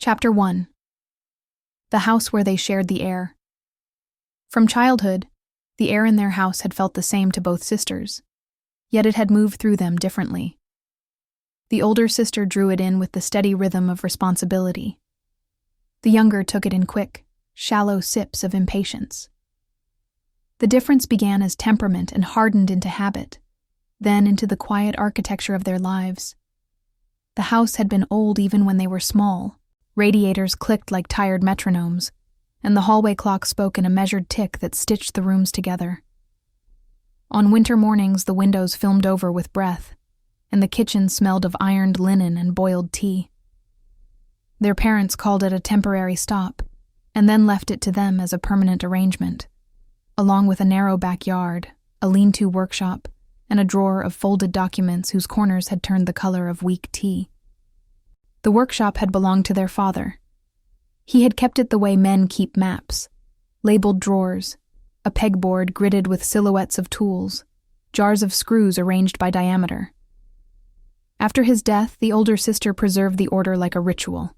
Chapter 1. The house where they shared the air. From childhood, the air in their house had felt the same to both sisters, yet it had moved through them differently. The older sister drew it in with the steady rhythm of responsibility. The younger took it in quick, shallow sips of impatience. The difference began as temperament and hardened into habit, then into the quiet architecture of their lives. The house had been old even when they were small. Radiators clicked like tired metronomes, and the hallway clock spoke in a measured tick that stitched the rooms together. On winter mornings, the windows filmed over with breath, and the kitchen smelled of ironed linen and boiled tea. Their parents called it a temporary stop, and then left it to them as a permanent arrangement, along with a narrow backyard, a lean-to workshop, and a drawer of folded documents whose corners had turned the color of weak tea. The workshop had belonged to their father. He had kept it the way men keep maps: labeled drawers, a pegboard gridded with silhouettes of tools, jars of screws arranged by diameter. After his death, the older sister preserved the order like a ritual.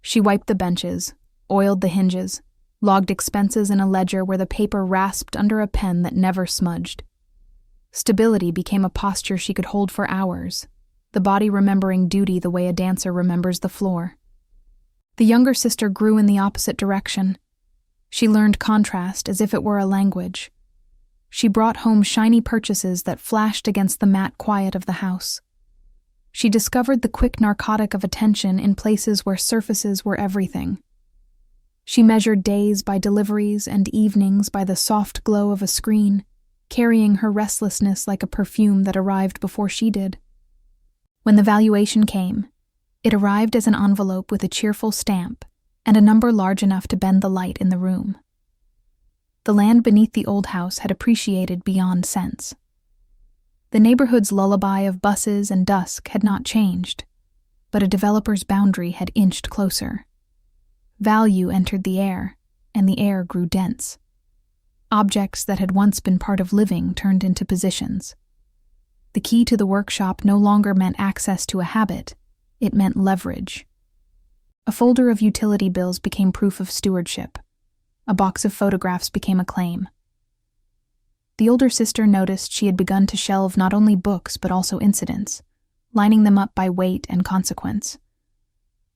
She wiped the benches, oiled the hinges, logged expenses in a ledger where the paper rasped under a pen that never smudged. Stability became a posture she could hold for hours, the body remembering duty the way a dancer remembers the floor. The younger sister grew in the opposite direction. She learned contrast as if it were a language. She brought home shiny purchases that flashed against the matte quiet of the house. She discovered the quick narcotic of attention in places where surfaces were everything. She measured days by deliveries and evenings by the soft glow of a screen, carrying her restlessness like a perfume that arrived before she did. When the valuation came, it arrived as an envelope with a cheerful stamp and a number large enough to bend the light in the room. The land beneath the old house had appreciated beyond sense. The neighborhood's lullaby of buses and dusk had not changed, but a developer's boundary had inched closer. Value entered the air, and the air grew dense. Objects that had once been part of living turned into positions. The key to the workshop no longer meant access to a habit, it meant leverage. A folder of utility bills became proof of stewardship. A box of photographs became a claim. The older sister noticed she had begun to shelve not only books but also incidents, lining them up by weight and consequence.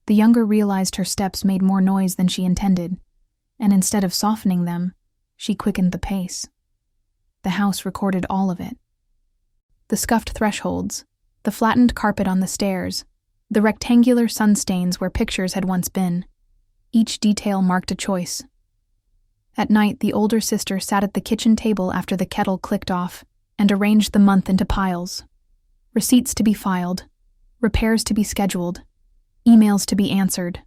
The younger realized her steps made more noise than she intended, and instead of softening them, she quickened the pace. The house recorded all of it. The scuffed thresholds, the flattened carpet on the stairs, the rectangular sunstains where pictures had once been. Each detail marked a choice. At night, the older sister sat at the kitchen table after the kettle clicked off and arranged the month into piles. Receipts to be filed, repairs to be scheduled, emails to be answered.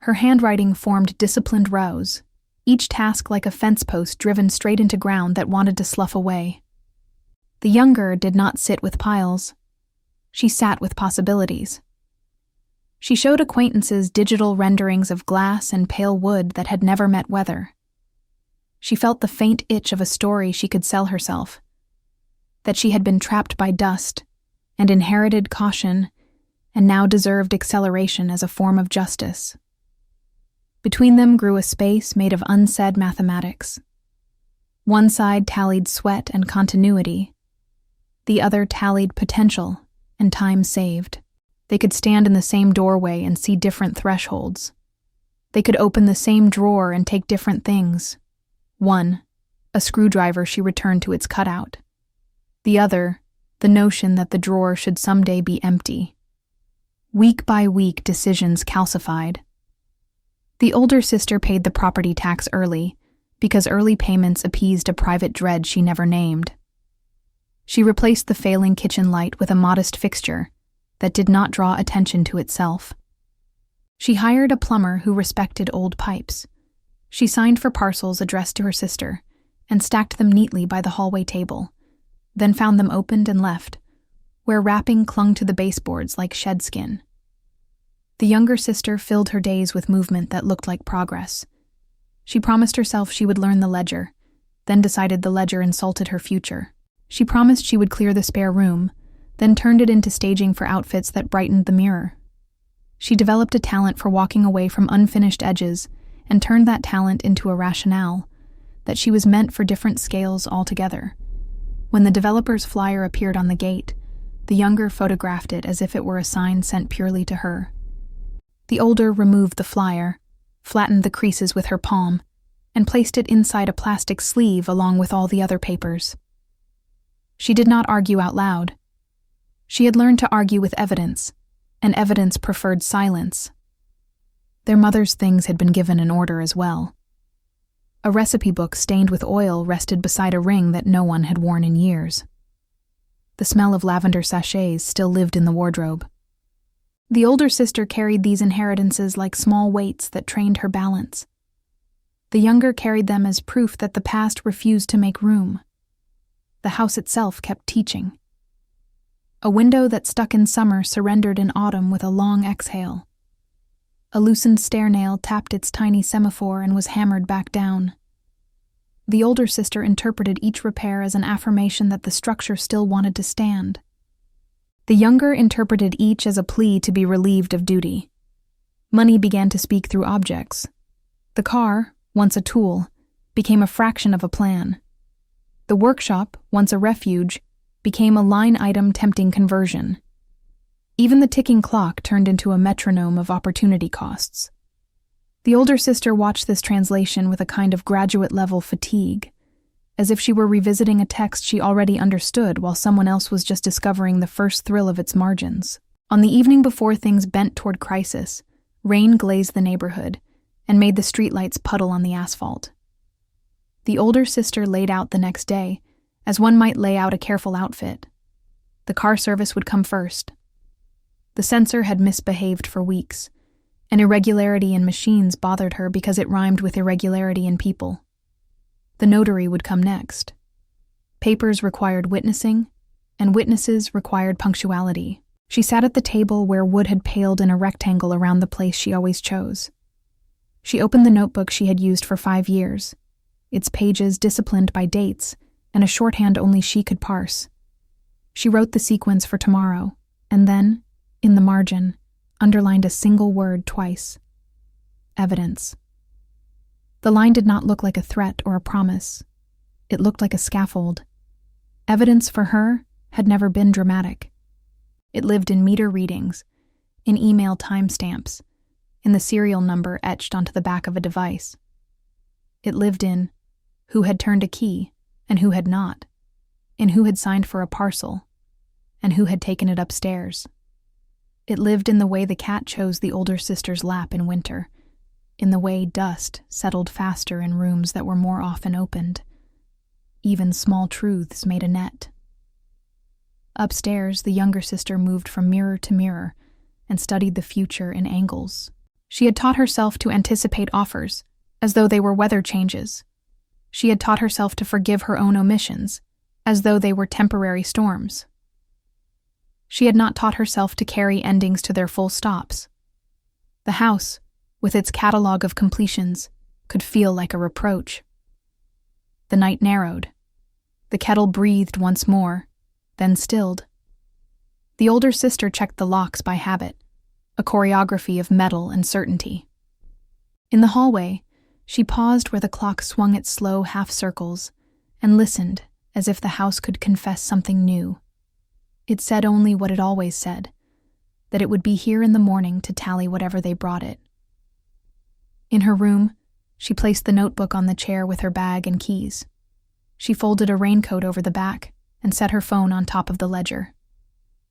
Her handwriting formed disciplined rows, each task like a fence post driven straight into ground that wanted to slough away. The younger did not sit with piles. She sat with possibilities. She showed acquaintances digital renderings of glass and pale wood that had never met weather. She felt the faint itch of a story she could sell herself, that she had been trapped by dust and inherited caution and now deserved acceleration as a form of justice. Between them grew a space made of unsaid mathematics. One side tallied sweat and continuity. The other tallied potential and time saved. They could stand in the same doorway and see different thresholds. They could open the same drawer and take different things. One, a screwdriver she returned to its cutout. The other, the notion that the drawer should someday be empty. Week by week, decisions calcified. The older sister paid the property tax early, because early payments appeased a private dread she never named. She replaced the failing kitchen light with a modest fixture that did not draw attention to itself. She hired a plumber who respected old pipes. She signed for parcels addressed to her sister and stacked them neatly by the hallway table, then found them opened and left, where wrapping clung to the baseboards like shed skin. The younger sister filled her days with movement that looked like progress. She promised herself she would learn the ledger, then decided the ledger insulted her future. She promised she would clear the spare room, then turned it into staging for outfits that brightened the mirror. She developed a talent for walking away from unfinished edges and turned that talent into a rationale that she was meant for different scales altogether. When the developer's flyer appeared on the gate, the younger photographed it as if it were a sign sent purely to her. The older removed the flyer, flattened the creases with her palm, and placed it inside a plastic sleeve along with all the other papers. She did not argue out loud. She had learned to argue with evidence, and evidence preferred silence. Their mother's things had been given in order as well. A recipe book stained with oil rested beside a ring that no one had worn in years. The smell of lavender sachets still lived in the wardrobe. The older sister carried these inheritances like small weights that trained her balance. The younger carried them as proof that the past refused to make room. The house itself kept teaching. A window that stuck in summer surrendered in autumn with a long exhale. A loosened stair nail tapped its tiny semaphore and was hammered back down. The older sister interpreted each repair as an affirmation that the structure still wanted to stand. The younger interpreted each as a plea to be relieved of duty. Money began to speak through objects. The car, once a tool, became a fraction of a plan. The workshop, once a refuge, became a line item tempting conversion. Even the ticking clock turned into a metronome of opportunity costs. The older sister watched this translation with a kind of graduate-level fatigue, as if she were revisiting a text she already understood while someone else was just discovering the first thrill of its margins. On the evening before things bent toward crisis, rain glazed the neighborhood and made the streetlights puddle on the asphalt. The older sister laid out the next day, as one might lay out a careful outfit. The car service would come first. The sensor had misbehaved for weeks. An irregularity in machines bothered her because it rhymed with irregularity in people. The notary would come next. Papers required witnessing, and witnesses required punctuality. She sat at the table where wood had paled in a rectangle around the place she always chose. She opened the notebook she had used for 5 years, its pages disciplined by dates and a shorthand only she could parse. She wrote the sequence for tomorrow, and then, in the margin, underlined a single word twice. Evidence. The line did not look like a threat or a promise. It looked like a scaffold. Evidence for her had never been dramatic. It lived in meter readings, in email timestamps, in the serial number etched onto the back of a device. It lived in who had turned a key and who had not, in who had signed for a parcel and who had taken it upstairs. It lived in the way the cat chose the older sister's lap in winter, in the way dust settled faster in rooms that were more often opened. Even small truths made a net. Upstairs, the younger sister moved from mirror to mirror and studied the future in angles. She had taught herself to anticipate offers, as though they were weather changes. She had taught herself to forgive her own omissions, as though they were temporary storms. She had not taught herself to carry endings to their full stops. The house, with its catalogue of completions, could feel like a reproach. The night narrowed. The kettle breathed once more, then stilled. The older sister checked the locks by habit, a choreography of metal and certainty. In the hallway, she paused where the clock swung its slow half-circles and listened as if the house could confess something new. It said only what it always said, that it would be here in the morning to tally whatever they brought it. In her room, she placed the notebook on the chair with her bag and keys. She folded a raincoat over the back and set her phone on top of the ledger.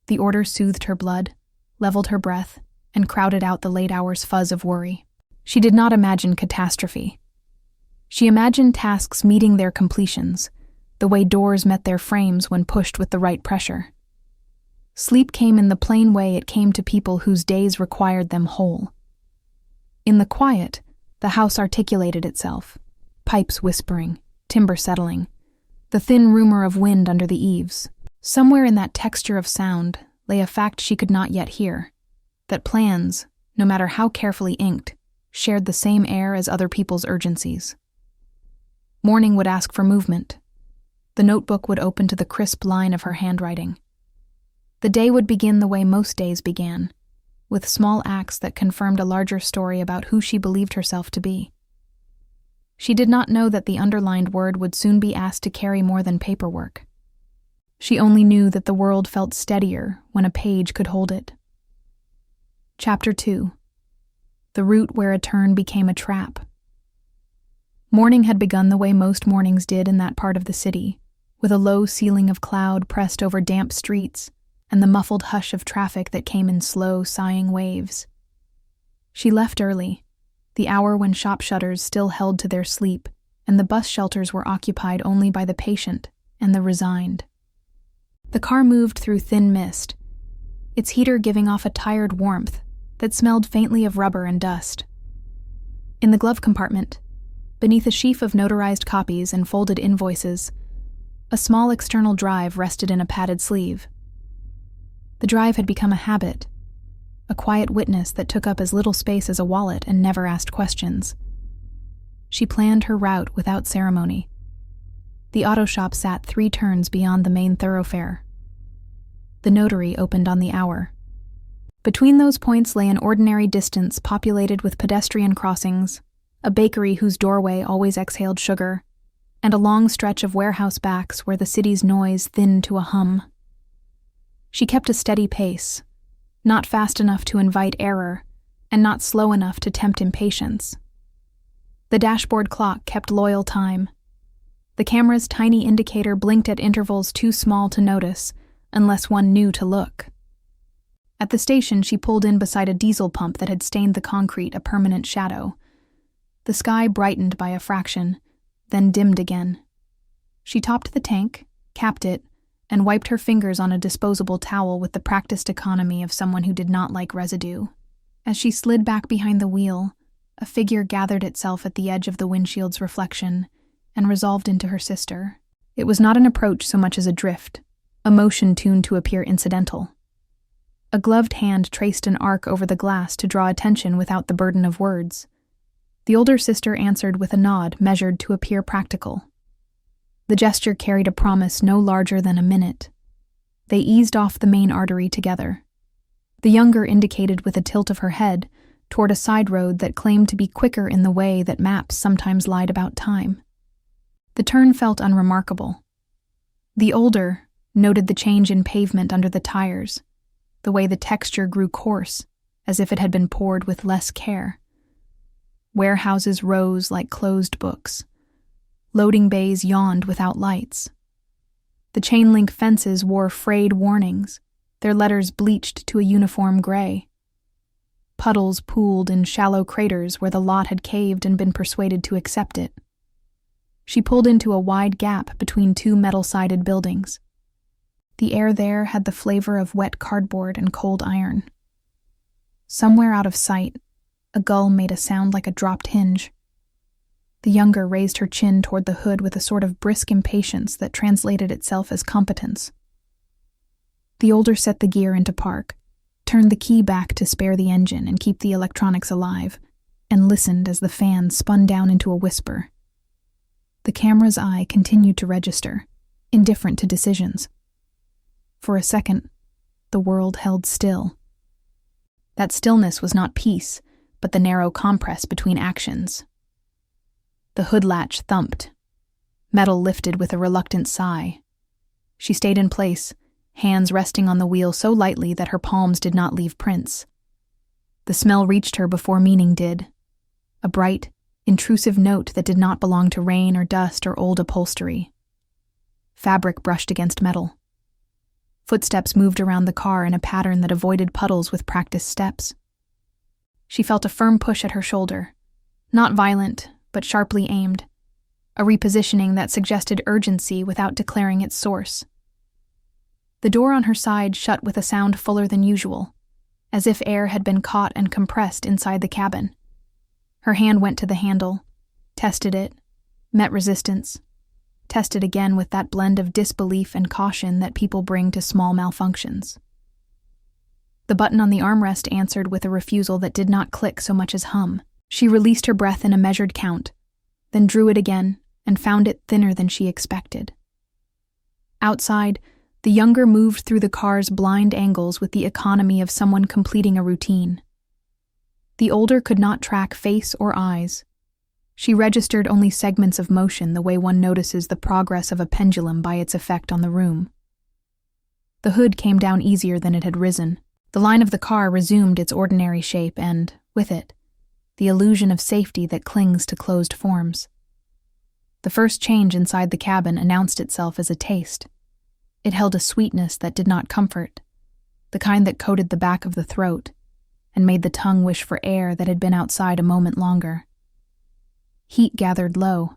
The order soothed her blood, leveled her breath, and crowded out the late hours' fuzz of worry. She did not imagine catastrophe. She imagined tasks meeting their completions, the way doors met their frames when pushed with the right pressure. Sleep came in the plain way it came to people whose days required them whole. In the quiet, the house articulated itself, pipes whispering, timber settling, the thin rumor of wind under the eaves. Somewhere in that texture of sound lay a fact she could not yet hear, that plans, no matter how carefully inked, shared the same air as other people's urgencies. Morning would ask for movement. The notebook would open to the crisp line of her handwriting. The day would begin the way most days began, with small acts that confirmed a larger story about who she believed herself to be. She did not know that the underlined word would soon be asked to carry more than paperwork. She only knew that the world felt steadier when a page could hold it. Chapter 2. The Route Where a Turn Became a Trap. Morning had begun the way most mornings did in that part of the city, with a low ceiling of cloud pressed over damp streets and the muffled hush of traffic that came in slow, sighing waves. She left early, the hour when shop shutters still held to their sleep and the bus shelters were occupied only by the patient and the resigned. The car moved through thin mist, its heater giving off a tired warmth that smelled faintly of rubber and dust. In the glove compartment, beneath a sheaf of notarized copies and folded invoices, a small external drive rested in a padded sleeve. The drive had become a habit, a quiet witness that took up as little space as a wallet and never asked questions. She planned her route without ceremony. The auto shop sat 3 turns beyond the main thoroughfare. The notary opened on the hour. Between those points lay an ordinary distance populated with pedestrian crossings, a bakery whose doorway always exhaled sugar, and a long stretch of warehouse backs where the city's noise thinned to a hum. She kept a steady pace, not fast enough to invite error, and not slow enough to tempt impatience. The dashboard clock kept loyal time. The camera's tiny indicator blinked at intervals too small to notice, unless one knew to look. At the station, she pulled in beside a diesel pump that had stained the concrete a permanent shadow. The sky brightened by a fraction, then dimmed again. She topped the tank, capped it, and wiped her fingers on a disposable towel with the practiced economy of someone who did not like residue. As she slid back behind the wheel, a figure gathered itself at the edge of the windshield's reflection and resolved into her sister. It was not an approach so much as a drift, a motion tuned to appear incidental. A gloved hand traced an arc over the glass to draw attention without the burden of words. The older sister answered with a nod measured to appear practical. The gesture carried a promise no larger than a minute. They eased off the main artery together. The younger indicated with a tilt of her head toward a side road that claimed to be quicker in the way that maps sometimes lied about time. The turn felt unremarkable. The older noted the change in pavement under the tires, the way the texture grew coarse, as if it had been poured with less care. Warehouses rose like closed books. Loading bays yawned without lights. The chain-link fences wore frayed warnings, their letters bleached to a uniform gray. Puddles pooled in shallow craters where the lot had caved and been persuaded to accept it. She pulled into a wide gap between 2 metal-sided buildings. The air there had the flavor of wet cardboard and cold iron. Somewhere out of sight, a gull made a sound like a dropped hinge. The younger raised her chin toward the hood with a sort of brisk impatience that translated itself as competence. The older set the gear into park, turned the key back to spare the engine and keep the electronics alive, and listened as the fan spun down into a whisper. The camera's eye continued to register, indifferent to decisions. For a second, the world held still. That stillness was not peace, but the narrow compress between actions. The hood latch thumped. Metal lifted with a reluctant sigh. She stayed in place, hands resting on the wheel so lightly that her palms did not leave prints. The smell reached her before meaning did. A bright, intrusive note that did not belong to rain or dust or old upholstery. Fabric brushed against metal. Footsteps moved around the car in a pattern that avoided puddles with practiced steps. She felt a firm push at her shoulder, not violent, but sharply aimed, a repositioning that suggested urgency without declaring its source. The door on her side shut with a sound fuller than usual, as if air had been caught and compressed inside the cabin. Her hand went to the handle, tested it, met resistance, tested again with that blend of disbelief and caution that people bring to small malfunctions. The button on the armrest answered with a refusal that did not click so much as hum. She released her breath in a measured count, then drew it again and found it thinner than she expected. Outside, The younger moved through the car's blind angles with the economy of someone completing a routine. The older could not track face or eyes. She registered only segments of motion the way one notices the progress of a pendulum by its effect on the room. The hood came down easier than it had risen. The line of the car resumed its ordinary shape and, with it, the illusion of safety that clings to closed forms. The first change inside the cabin announced itself as a taste. It held a sweetness that did not comfort, the kind that coated the back of the throat and made the tongue wish for air that had been outside a moment longer. Heat gathered low,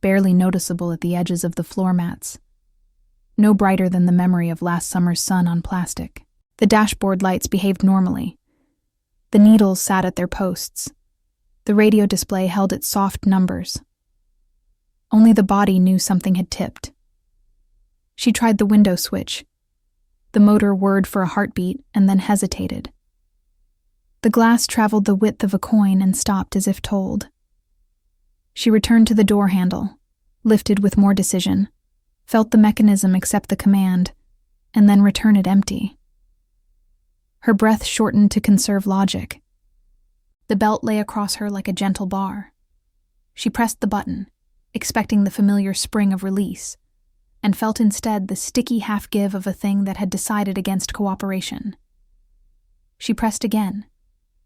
barely noticeable at the edges of the floor mats, no brighter than the memory of last summer's sun on plastic. The dashboard lights behaved normally. The needles sat at their posts. The radio display held its soft numbers. Only the body knew something had tipped. She tried the window switch. The motor whirred for a heartbeat and then hesitated. The glass traveled the width of a coin and stopped as if told. She returned to the door handle, lifted with more decision, felt the mechanism accept the command, and then return it empty. Her breath shortened to conserve logic. The belt lay across her like a gentle bar. She pressed the button, expecting the familiar spring of release, and felt instead the sticky half-give of a thing that had decided against cooperation. She pressed again,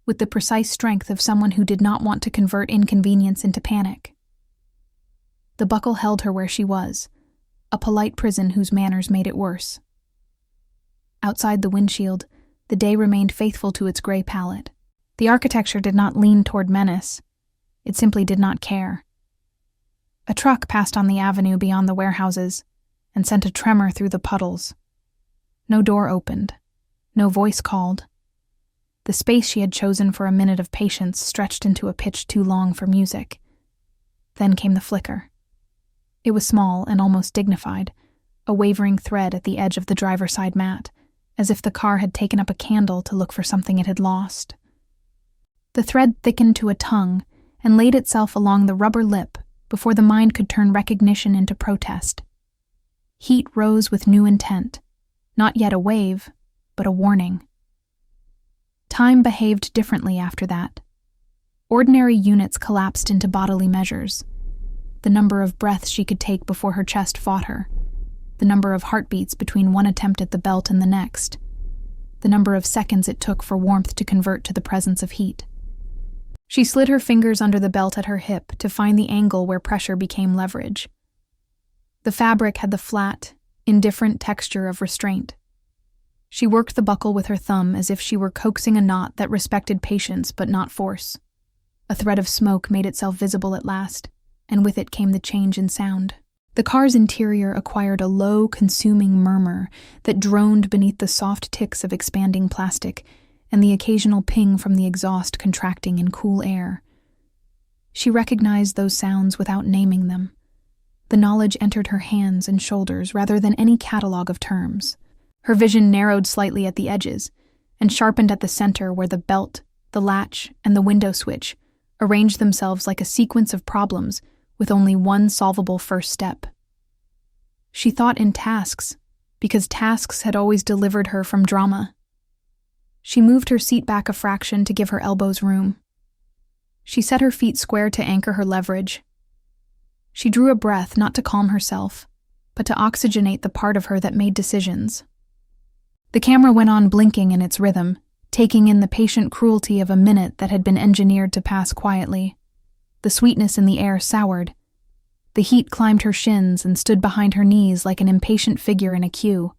with the precise strength of someone who did not want to convert inconvenience into panic. The buckle held her where she was, a polite prison whose manners made it worse. Outside the windshield, the day remained faithful to its gray palette. The architecture did not lean toward menace. It simply did not care. A truck passed on the avenue beyond the warehouses and sent a tremor through the puddles. No door opened. No voice called. The space she had chosen for a minute of patience stretched into a pitch too long for music. Then came the flicker. It was small and almost dignified, a wavering thread at the edge of the driver's side mat, as if the car had taken up a candle to look for something it had lost. The thread thickened to a tongue and laid itself along the rubber lip before the mind could turn recognition into protest. Heat rose with new intent, not yet a wave, but a warning. Time behaved differently after that. Ordinary units collapsed into bodily measures. The number of breaths she could take before her chest fought her, the number of heartbeats between one attempt at the belt and the next, the number of seconds it took for warmth to convert to the presence of heat. She slid her fingers under the belt at her hip to find the angle where pressure became leverage. The fabric had the flat, indifferent texture of restraint. She worked the buckle with her thumb as if she were coaxing a knot that respected patience but not force. A thread of smoke made itself visible at last, and with it came the change in sound. The car's interior acquired a low, consuming murmur that droned beneath the soft ticks of expanding plastic and the occasional ping from the exhaust contracting in cool air. She recognized those sounds without naming them. The knowledge entered her hands and shoulders rather than any catalog of terms. Her vision narrowed slightly at the edges and sharpened at the center where the belt, the latch, and the window switch arranged themselves like a sequence of problems with only one solvable first step. She thought in tasks, because tasks had always delivered her from drama. She moved her seat back a fraction to give her elbows room. She set her feet square to anchor her leverage. She drew a breath not to calm herself, but to oxygenate the part of her that made decisions. The camera went on blinking in its rhythm, taking in the patient cruelty of a minute that had been engineered to pass quietly. The sweetness in the air soured. The heat climbed her shins and stood behind her knees like an impatient figure in a queue.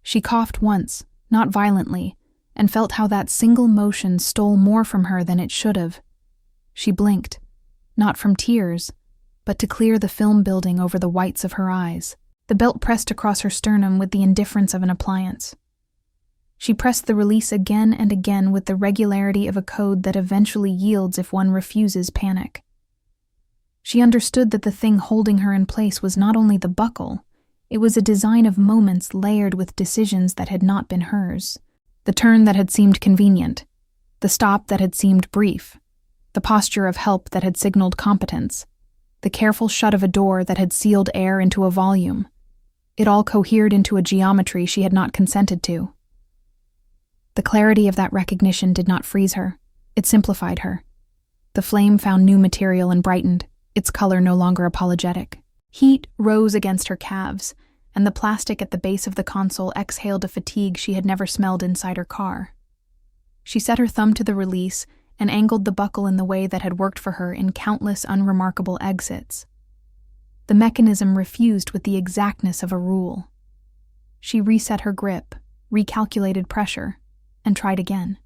She coughed once, not violently, and felt how that single motion stole more from her than it should have. She blinked, not from tears, but to clear the film building over the whites of her eyes. The belt pressed across her sternum with the indifference of an appliance. She pressed the release again and again with the regularity of a code that eventually yields if one refuses panic. She understood that the thing holding her in place was not only the buckle, it was a design of moments layered with decisions that had not been hers. The turn that had seemed convenient, the stop that had seemed brief, the posture of help that had signaled competence, the careful shut of a door that had sealed air into a volume. It all cohered into a geometry she had not consented to. The clarity of that recognition did not freeze her. It simplified her. The flame found new material and brightened, its color no longer apologetic. Heat rose against her calves, and the plastic at the base of the console exhaled a fatigue she had never smelled inside her car. She set her thumb to the release and angled the buckle in the way that had worked for her in countless unremarkable exits. The mechanism refused with the exactness of a rule. She reset her grip, recalculated pressure, and tried again.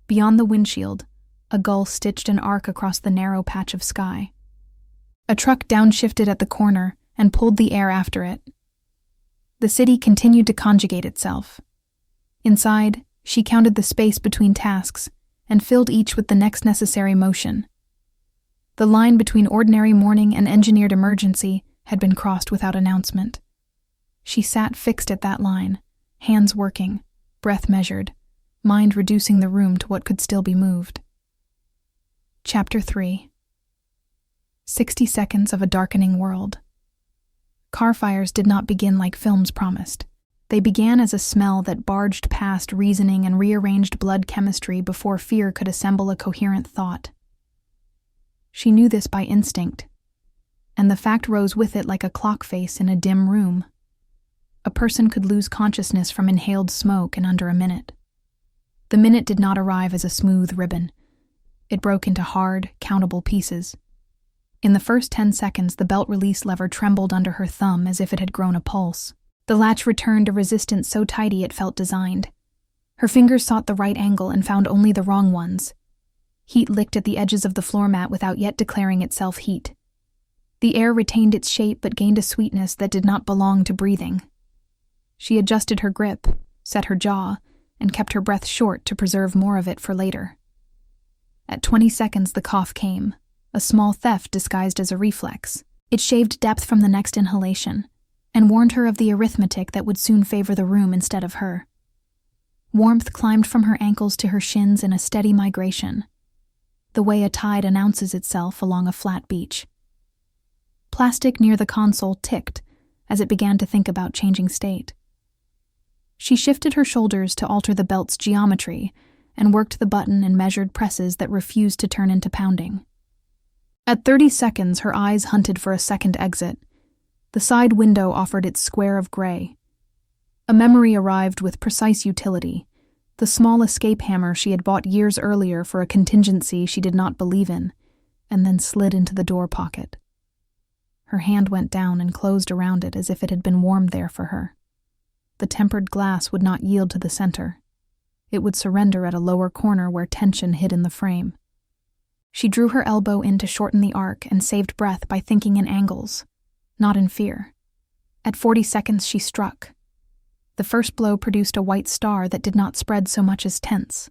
Beyond the windshield, a gull stitched an arc across the narrow patch of sky. A truck downshifted at the corner and pulled the air after it. The city continued to conjugate itself. Inside, she counted the space between tasks and filled each with the next necessary motion. The line between ordinary morning and engineered emergency had been crossed without announcement. She sat fixed at that line, hands working, breath measured, mind reducing the room to what could still be moved. Chapter 3. 60 Seconds of a Darkening World. Car fires did not begin like films promised. They began as a smell that barged past reasoning and rearranged blood chemistry before fear could assemble a coherent thought. She knew this by instinct, and the fact rose with it like a clock face in a dim room. A person could lose consciousness from inhaled smoke in under a minute. The minute did not arrive as a smooth ribbon. It broke into hard, countable pieces. In the first 10 seconds, the belt release lever trembled under her thumb as if it had grown a pulse. The latch returned a resistance so tidy it felt designed. Her fingers sought the right angle and found only the wrong ones. Heat licked at the edges of the floor mat without yet declaring itself heat. The air retained its shape but gained a sweetness that did not belong to breathing. She adjusted her grip, set her jaw, and kept her breath short to preserve more of it for later. At 20 seconds, the cough came, a small theft disguised as a reflex. It shaved depth from the next inhalation, and warned her of the arithmetic that would soon favor the room instead of her. Warmth climbed from her ankles to her shins in a steady migration, the way a tide announces itself along a flat beach. Plastic near the console ticked as it began to think about changing state. She shifted her shoulders to alter the belt's geometry and worked the button and measured presses that refused to turn into pounding. At 30 seconds, her eyes hunted for a second exit. The side window offered its square of gray. A memory arrived with precise utility, the small escape hammer she had bought years earlier for a contingency she did not believe in, and then slid into the door pocket. Her hand went down and closed around it as if it had been warmed there for her. The tempered glass would not yield to the center. It would surrender at a lower corner where tension hid in the frame. She drew her elbow in to shorten the arc and saved breath by thinking in angles, not in fear. At 40 seconds, she struck. The first blow produced a white star that did not spread so much as tense,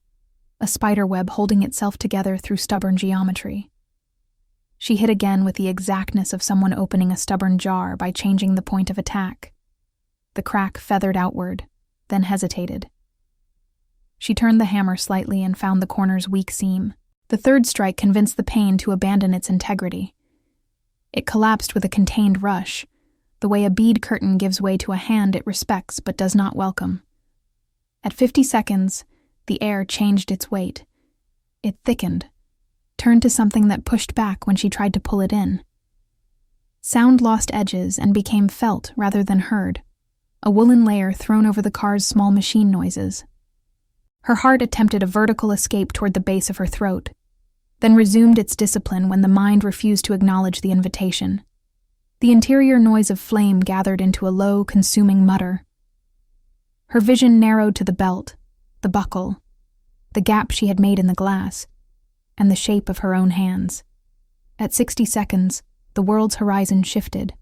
a spiderweb holding itself together through stubborn geometry. She hit again with the exactness of someone opening a stubborn jar by changing the point of attack. The crack feathered outward, then hesitated. She turned the hammer slightly and found the corner's weak seam. The third strike convinced the pane to abandon its integrity. It collapsed with a contained rush, the way a bead curtain gives way to a hand it respects but does not welcome. At 50 seconds, the air changed its weight. It thickened, turned to something that pushed back when she tried to pull it in. Sound lost edges and became felt rather than heard, a woolen layer thrown over the car's small machine noises. Her heart attempted a vertical escape toward the base of her throat, then resumed its discipline when the mind refused to acknowledge the invitation. The interior noise of flame gathered into a low, consuming mutter. Her vision narrowed to the belt, the buckle, the gap she had made in the glass, and the shape of her own hands. At 60 seconds, the world's horizon shifted.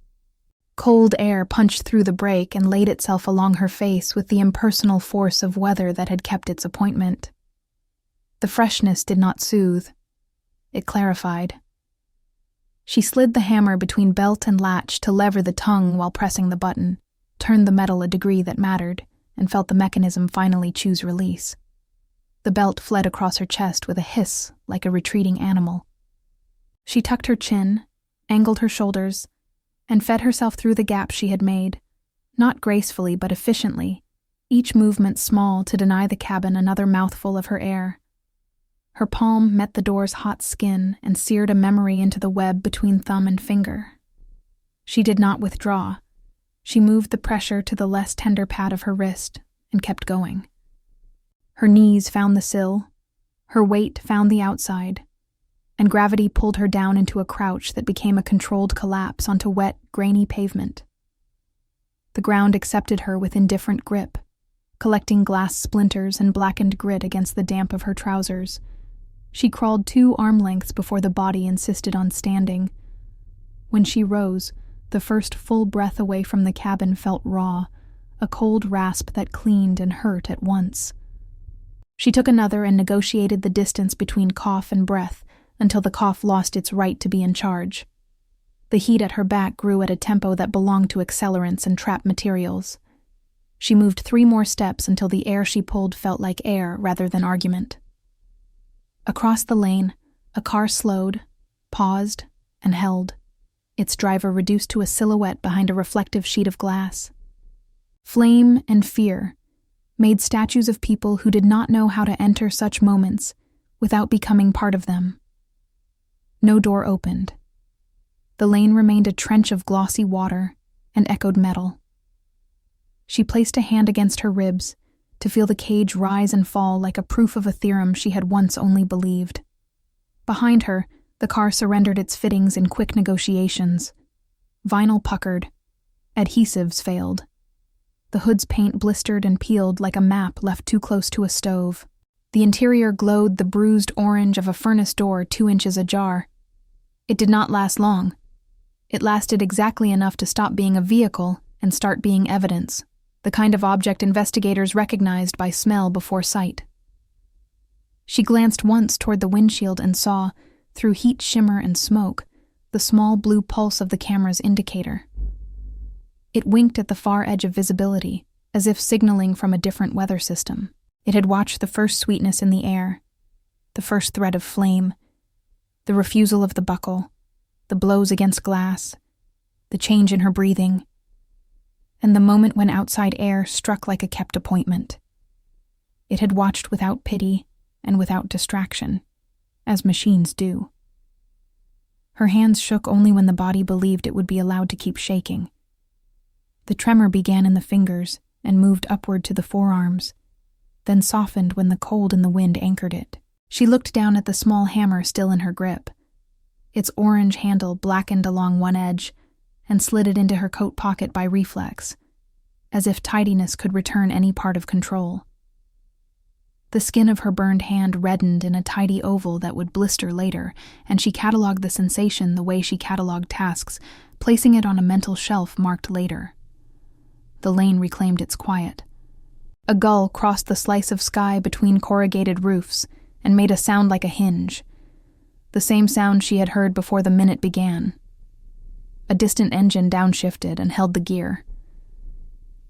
Cold air punched through the break and laid itself along her face with the impersonal force of weather that had kept its appointment. The freshness did not soothe. It clarified. She slid the hammer between belt and latch to lever the tongue while pressing the button, turned the metal a degree that mattered, and felt the mechanism finally choose release. The belt fled across her chest with a hiss like a retreating animal. She tucked her chin, angled her shoulders, and fed herself through the gap she had made, not gracefully but efficiently, each movement small to deny the cabin another mouthful of her air. Her palm met the door's hot skin and seared a memory into the web between thumb and finger. She did not withdraw. She moved the pressure to the less tender pad of her wrist and kept going. Her knees found the sill, her weight found the outside, and gravity pulled her down into a crouch that became a controlled collapse onto wet, grainy pavement. The ground accepted her with indifferent grip, collecting glass splinters and blackened grit against the damp of her trousers. She crawled 2 arm lengths before the body insisted on standing. When she rose, the first full breath away from the cabin felt raw, a cold rasp that cleaned and hurt at once. She took another and negotiated the distance between cough and breath until the cough lost its right to be in charge. The heat at her back grew at a tempo that belonged to accelerants and trap materials. She moved 3 more steps until the air she pulled felt like air rather than argument. Across the lane, a car slowed, paused, and held, its driver reduced to a silhouette behind a reflective sheet of glass. Flame and fear made statues of people who did not know how to enter such moments without becoming part of them. No door opened. The lane remained a trench of glossy water and echoed metal. She placed a hand against her ribs to feel the cage rise and fall like a proof of a theorem she had once only believed. Behind her, the car surrendered its fittings in quick negotiations. Vinyl puckered. Adhesives failed. The hood's paint blistered and peeled like a map left too close to a stove. The interior glowed the bruised orange of a furnace door 2 inches ajar. It did not last long. It lasted exactly enough to stop being a vehicle and start being evidence, the kind of object investigators recognized by smell before sight. She glanced once toward the windshield and saw, through heat, shimmer, and smoke, the small blue pulse of the camera's indicator. It winked at the far edge of visibility, as if signaling from a different weather system. It had watched the first sweetness in the air, the first thread of flame, the refusal of the buckle, the blows against glass, the change in her breathing, and the moment when outside air struck like a kept appointment. It had watched without pity and without distraction, as machines do. Her hands shook only when the body believed it would be allowed to keep shaking. The tremor began in the fingers and moved upward to the forearms, then softened when the cold in the wind anchored it. She looked down at the small hammer still in her grip. Its orange handle blackened along one edge and slid it into her coat pocket by reflex, as if tidiness could return any part of control. The skin of her burned hand reddened in a tidy oval that would blister later, and she cataloged the sensation the way she cataloged tasks, placing it on a mental shelf marked later. The lane reclaimed its quiet. A gull crossed the slice of sky between corrugated roofs and made a sound like a hinge, the same sound she had heard before the minute began. A distant engine downshifted and held the gear.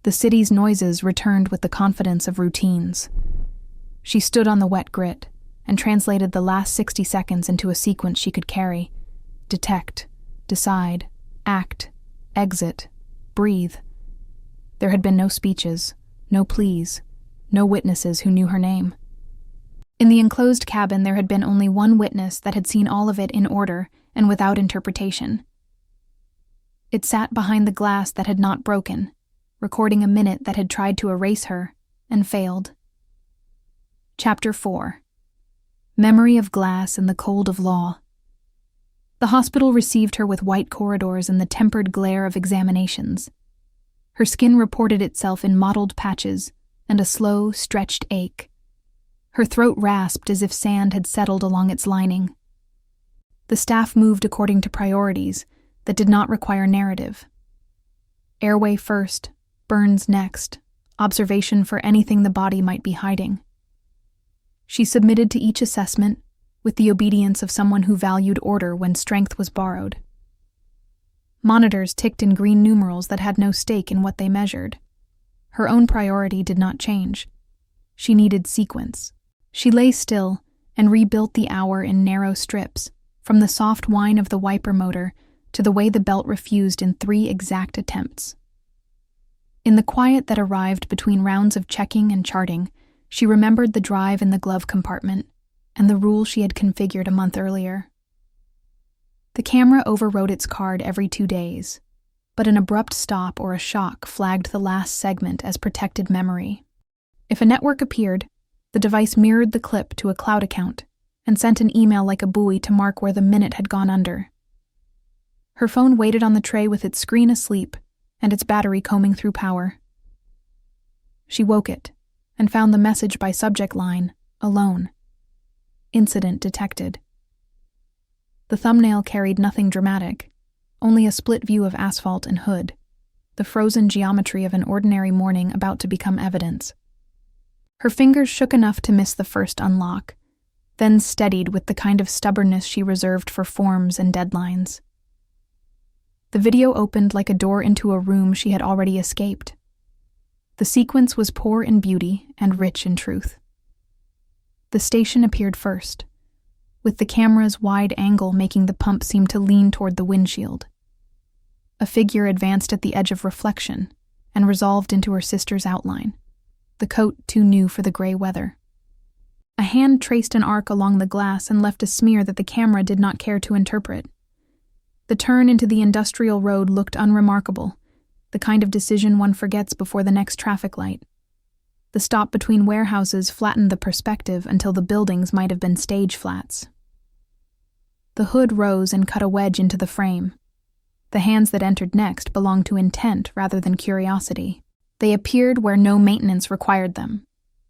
The city's noises returned with the confidence of routines. She stood on the wet grit and translated the last 60 seconds into a sequence she could carry. Detect, decide, act, exit, breathe. There had been no speeches, no pleas, no witnesses who knew her name. In the enclosed cabin there had been only one witness that had seen all of it in order and without interpretation. It sat behind the glass that had not broken, recording a minute that had tried to erase her and failed. Chapter 4. Memory of Glass in the Cold of Law. The hospital received her with white corridors and the tempered glare of examinations. Her skin reported itself in mottled patches and a slow, stretched ache. Her throat rasped as if sand had settled along its lining. The staff moved according to priorities that did not require narrative. Airway first, burns next, observation for anything the body might be hiding. She submitted to each assessment with the obedience of someone who valued order when strength was borrowed. Monitors ticked in green numerals that had no stake in what they measured. Her own priority did not change. She needed sequence. She lay still and rebuilt the hour in narrow strips, from the soft whine of the wiper motor to the way the belt refused in 3 exact attempts. In the quiet that arrived between rounds of checking and charting, she remembered the drive in the glove compartment and the rule she had configured a month earlier. The camera overrode its card every 2 days, but an abrupt stop or a shock flagged the last segment as protected memory. If a network appeared, the device mirrored the clip to a cloud account and sent an email like a buoy to mark where the minute had gone under. Her phone waited on the tray with its screen asleep and its battery combing through power. She woke it and found the message by subject line, alone. Incident detected. The thumbnail carried nothing dramatic, only a split view of asphalt and hood, the frozen geometry of an ordinary morning about to become evidence. Her fingers shook enough to miss the first unlock, then steadied with the kind of stubbornness she reserved for forms and deadlines. The video opened like a door into a room she had already escaped. The sequence was poor in beauty and rich in truth. The station appeared first, with the camera's wide angle making the pump seem to lean toward the windshield. A figure advanced at the edge of reflection and resolved into her sister's outline, the coat too new for the gray weather. A hand traced an arc along the glass and left a smear that the camera did not care to interpret. The turn into the industrial road looked unremarkable, the kind of decision one forgets before the next traffic light. The stop between warehouses flattened the perspective until the buildings might have been stage flats. The hood rose and cut a wedge into the frame. The hands that entered next belonged to intent rather than curiosity. They appeared where no maintenance required them,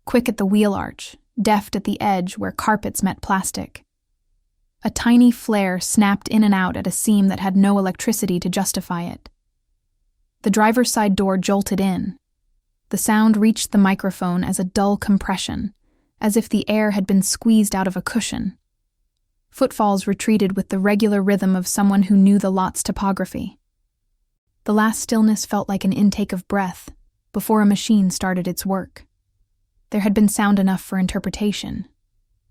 quick at the wheel arch, deft at the edge where carpets met plastic. A tiny flare snapped in and out at a seam that had no electricity to justify it. The driver's side door jolted in. The sound reached the microphone as a dull compression, as if the air had been squeezed out of a cushion. Footfalls retreated with the regular rhythm of someone who knew the lot's topography. The last stillness felt like an intake of breath before a machine started its work. There had been sound enough for interpretation.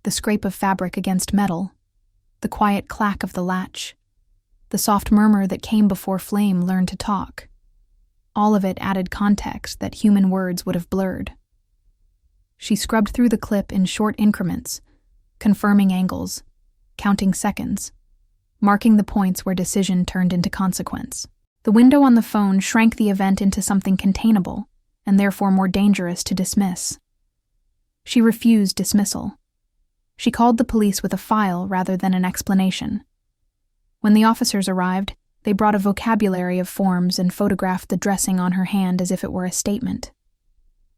The scrape of fabric against metal, the quiet clack of the latch, the soft murmur that came before flame learned to talk. All of it added context that human words would have blurred. She scrubbed through the clip in short increments, confirming angles, counting seconds, marking the points where decision turned into consequence. The window on the phone shrank the event into something containable, and therefore more dangerous to dismiss. She refused dismissal. She called the police with a file rather than an explanation. When the officers arrived, they brought a vocabulary of forms and photographed the dressing on her hand as if it were a statement.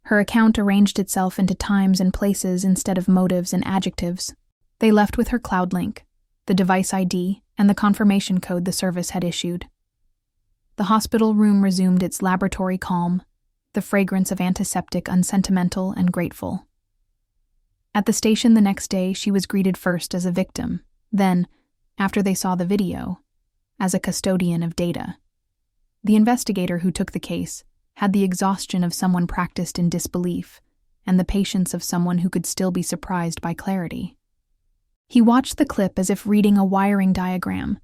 Her account arranged itself into times and places instead of motives and adjectives. They left with her cloud link, the device ID, and the confirmation code the service had issued. The hospital room resumed its laboratory calm, the fragrance of antiseptic unsentimental and grateful. At the station the next day, she was greeted first as a victim, then, after they saw the video, as a custodian of data. The investigator who took the case had the exhaustion of someone practiced in disbelief and the patience of someone who could still be surprised by clarity. He watched the clip as if reading a wiring diagram,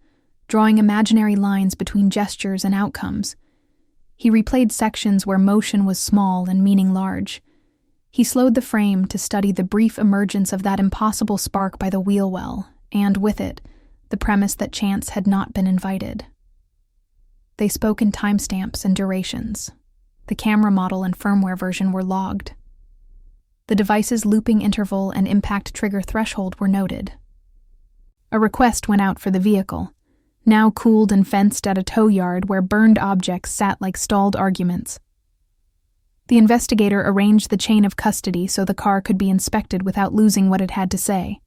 drawing imaginary lines between gestures and outcomes. He replayed sections where motion was small and meaning large. He slowed the frame to study the brief emergence of that impossible spark by the wheel well, and with it, the premise that chance had not been invited. They spoke in timestamps and durations. The camera model and firmware version were logged. The device's looping interval and impact trigger threshold were noted. A request went out for the vehicle, now cooled and fenced at a tow yard where burned objects sat like stalled arguments. The investigator arranged the chain of custody so the car could be inspected without losing what it had to say.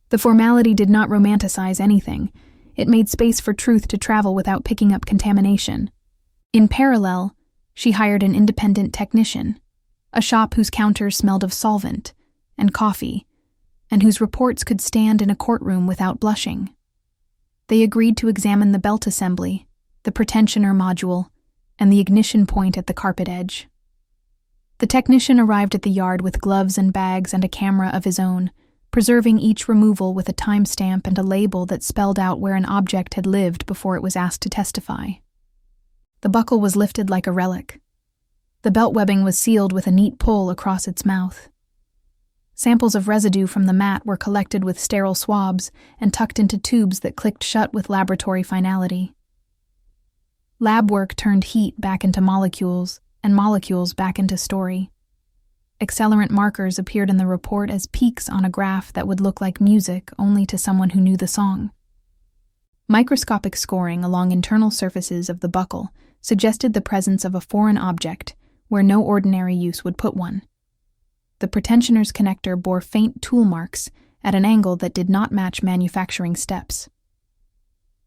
The formality did not romanticize anything. It made space for truth to travel without picking up contamination. In parallel, she hired an independent technician, a shop whose counters smelled of solvent and coffee, and whose reports could stand in a courtroom without blushing. They agreed to examine the belt assembly, the pretensioner module, and the ignition point at the carpet edge. The technician arrived at the yard with gloves and bags and a camera of his own, preserving each removal with a timestamp and a label that spelled out where an object had lived before it was asked to testify. The buckle was lifted like a relic, The belt webbing was sealed with a neat pull across its mouth. Samples of residue from the mat were collected with sterile swabs and tucked into tubes that clicked shut with laboratory finality. Lab work turned heat back into molecules, and molecules back into story. Accelerant markers appeared in the report as peaks on a graph that would look like music only to someone who knew the song. Microscopic scoring along internal surfaces of the buckle suggested the presence of a foreign object where no ordinary use would put one. The pretensioner's connector bore faint tool marks at an angle that did not match manufacturing steps.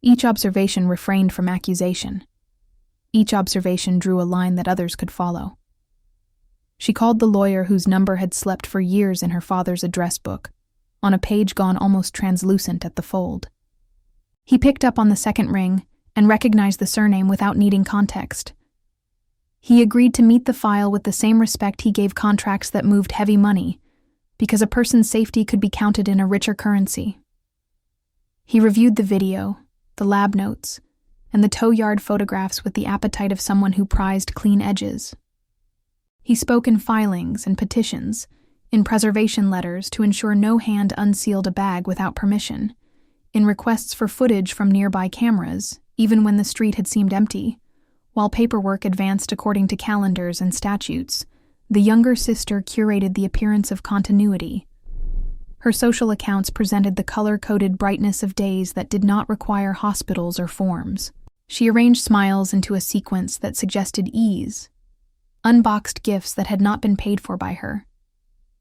Each observation refrained from accusation. Each observation drew a line that others could follow. She called the lawyer whose number had slept for years in her father's address book, on a page gone almost translucent at the fold. He picked up on the second ring and recognized the surname without needing context. He agreed to meet the file with the same respect he gave contracts that moved heavy money, because a person's safety could be counted in a richer currency. He reviewed the video, the lab notes, and the tow yard photographs with the appetite of someone who prized clean edges. He spoke in filings and petitions, in preservation letters to ensure no hand unsealed a bag without permission, in requests for footage from nearby cameras, even when the street had seemed empty. While paperwork advanced according to calendars and statutes, the younger sister curated the appearance of continuity. Her social accounts presented the color-coded brightness of days that did not require hospitals or forms. She arranged smiles into a sequence that suggested ease, unboxed gifts that had not been paid for by her,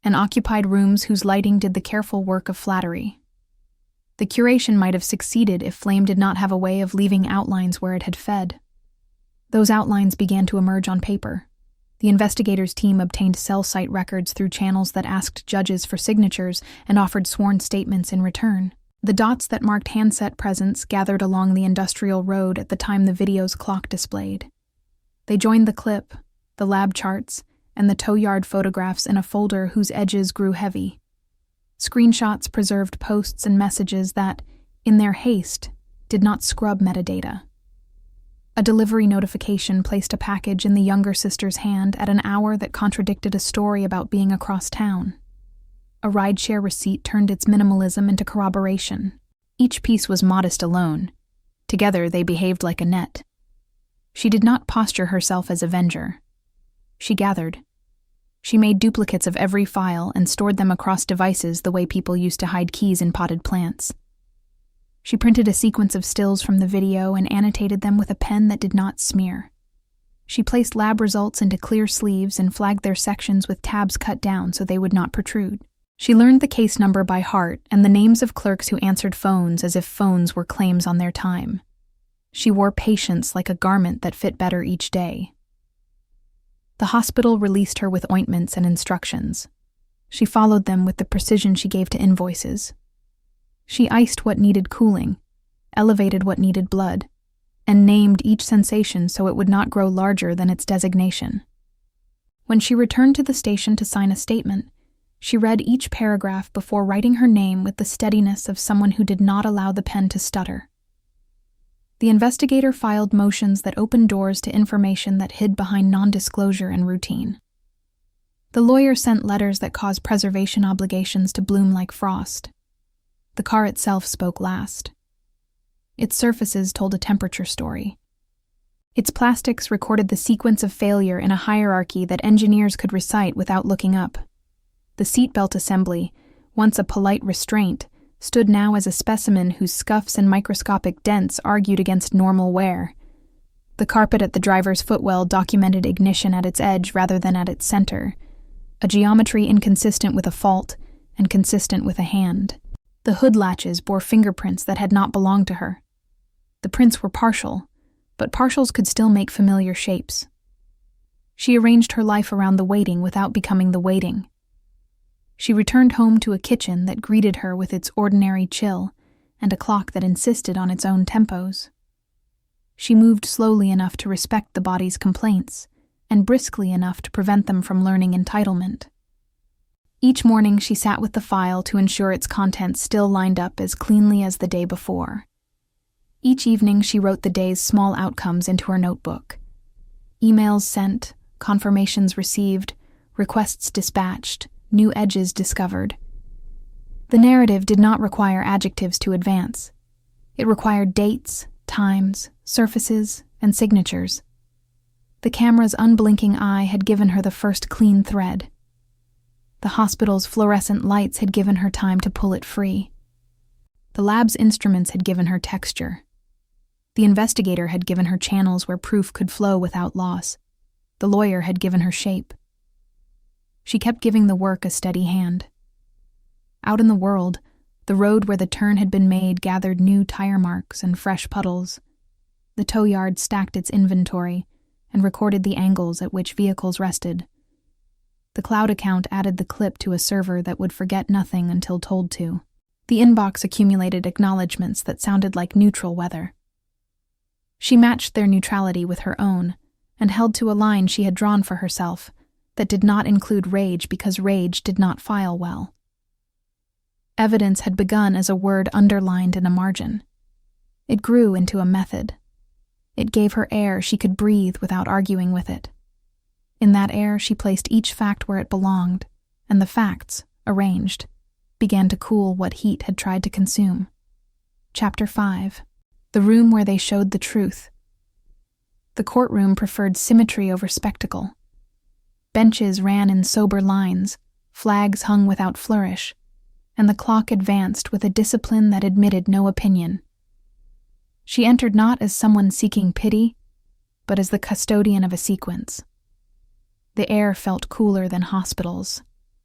and occupied rooms whose lighting did the careful work of flattery. The curation might have succeeded if Flame did not have a way of leaving outlines where it had fed. Those outlines began to emerge on paper. The investigators' team obtained cell site records through channels that asked judges for signatures and offered sworn statements in return. The dots that marked handset presence gathered along the industrial road at the time the video's clock displayed. They joined the clip, the lab charts, and the tow yard photographs in a folder whose edges grew heavy. Screenshots preserved posts and messages that, in their haste, did not scrub metadata. A delivery notification placed a package in the younger sister's hand at an hour that contradicted a story about being across town. A rideshare receipt turned its minimalism into corroboration. Each piece was modest alone. Together they behaved like a net. She did not posture herself as avenger. She gathered. She made duplicates of every file and stored them across devices the way people used to hide keys in potted plants. She printed a sequence of stills from the video and annotated them with a pen that did not smear. She placed lab results into clear sleeves and flagged their sections with tabs cut down so they would not protrude. She learned the case number by heart and the names of clerks who answered phones as if phones were claims on their time. She wore patience like a garment that fit better each day. The hospital released her with ointments and instructions. She followed them with the precision she gave to invoices. She iced what needed cooling, elevated what needed blood, and named each sensation so it would not grow larger than its designation. When she returned to the station to sign a statement, she read each paragraph before writing her name with the steadiness of someone who did not allow the pen to stutter. The investigator filed motions that opened doors to information that hid behind non-disclosure and routine. The lawyer sent letters that caused preservation obligations to bloom like frost. The car itself spoke last. Its surfaces told a temperature story. Its plastics recorded the sequence of failure in a hierarchy that engineers could recite without looking up. The seatbelt assembly, once a polite restraint, stood now as a specimen whose scuffs and microscopic dents argued against normal wear. The carpet at the driver's footwell documented ignition at its edge rather than at its center, a geometry inconsistent with a fault and consistent with a hand. The hood latches bore fingerprints that had not belonged to her. The prints were partial, but partials could still make familiar shapes. She arranged her life around the waiting without becoming the waiting. She returned home to a kitchen that greeted her with its ordinary chill and a clock that insisted on its own tempos. She moved slowly enough to respect the body's complaints and briskly enough to prevent them from learning entitlement. Each morning she sat with the file to ensure its contents still lined up as cleanly as the day before. Each evening she wrote the day's small outcomes into her notebook. Emails sent, confirmations received, requests dispatched, new edges discovered. The narrative did not require adjectives to advance. It required dates, times, surfaces, and signatures. The camera's unblinking eye had given her the first clean thread. The hospital's fluorescent lights had given her time to pull it free. The lab's instruments had given her texture. The investigator had given her channels where proof could flow without loss. The lawyer had given her shape. She kept giving the work a steady hand. Out in the world, the road where the turn had been made gathered new tire marks and fresh puddles. The tow yard stacked its inventory and recorded the angles at which vehicles rested. The cloud account added the clip to a server that would forget nothing until told to. The inbox accumulated acknowledgments that sounded like neutral weather. She matched their neutrality with her own and held to a line she had drawn for herself that did not include rage because rage did not file well. Evidence had begun as a word underlined in a margin. It grew into a method. It gave her air she could breathe without arguing with it. In that air, she placed each fact where it belonged, and the facts, arranged, began to cool what heat had tried to consume. Chapter 5. The room where they showed the truth. The courtroom preferred symmetry over spectacle. Benches ran in sober lines, flags hung without flourish, and the clock advanced with a discipline that admitted no opinion. She entered not as someone seeking pity, but as the custodian of a sequence. The air felt cooler than hospitals,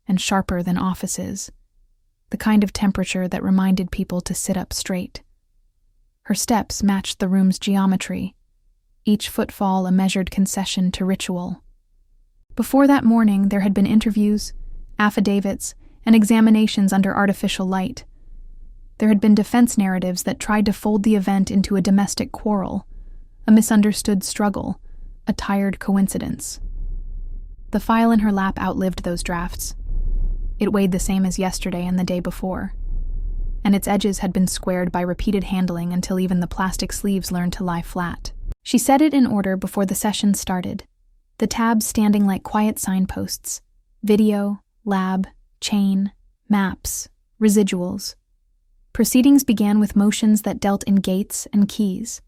and sharper than offices, the kind of temperature that reminded people to sit up straight. Her steps matched the room's geometry, each footfall a measured concession to ritual. Before that morning, there had been interviews, affidavits, and examinations under artificial light. There had been defense narratives that tried to fold the event into a domestic quarrel, a misunderstood struggle, a tired coincidence. The file in her lap outlived those drafts. It weighed the same as yesterday and the day before, and its edges had been squared by repeated handling until even the plastic sleeves learned to lie flat. She set it in order before the session started, the tabs standing like quiet signposts: video, lab, chain, maps, residuals. Proceedings began with motions that dealt in gates and keys.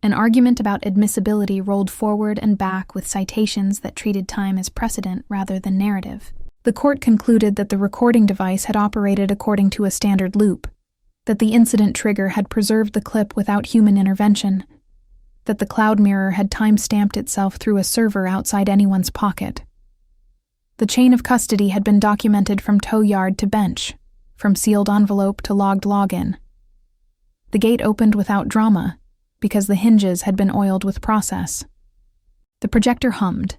An argument about admissibility rolled forward and back with citations that treated time as precedent rather than narrative. The court concluded that the recording device had operated according to a standard loop, that the incident trigger had preserved the clip without human intervention, that the cloud mirror had time-stamped itself through a server outside anyone's pocket. The chain of custody had been documented from tow yard to bench, from sealed envelope to logged login. The gate opened without drama, because the hinges had been oiled with process. The projector hummed,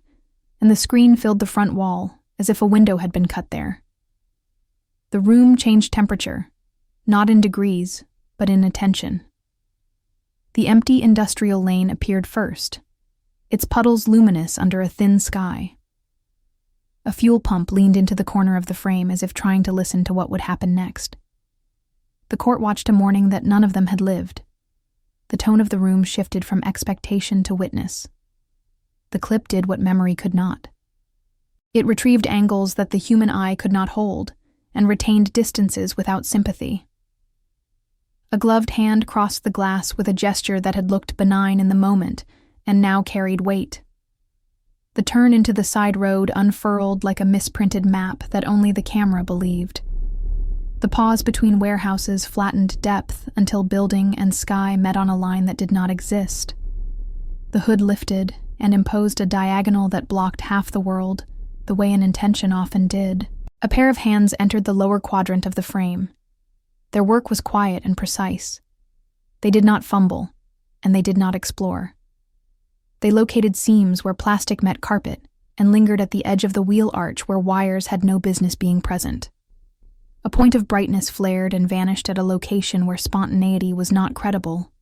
and the screen filled the front wall, as if a window had been cut there. The room changed temperature, not in degrees, but in attention. The empty industrial lane appeared first, its puddles luminous under a thin sky. A fuel pump leaned into the corner of the frame as if trying to listen to what would happen next. The court watched a morning that none of them had lived. The tone of the room shifted from expectation to witness. The clip did what memory could not. It retrieved angles that the human eye could not hold, and retained distances without sympathy. A gloved hand crossed the glass with a gesture that had looked benign in the moment, and now carried weight. The turn into the side road unfurled like a misprinted map that only the camera believed. The pause between warehouses flattened depth until building and sky met on a line that did not exist. The hood lifted and imposed a diagonal that blocked half the world, the way an intention often did. A pair of hands entered the lower quadrant of the frame. Their work was quiet and precise. They did not fumble, and they did not explore. They located seams where plastic met carpet and lingered at the edge of the wheel arch where wires had no business being present. A point of brightness flared and vanished at a location where spontaneity was not credible.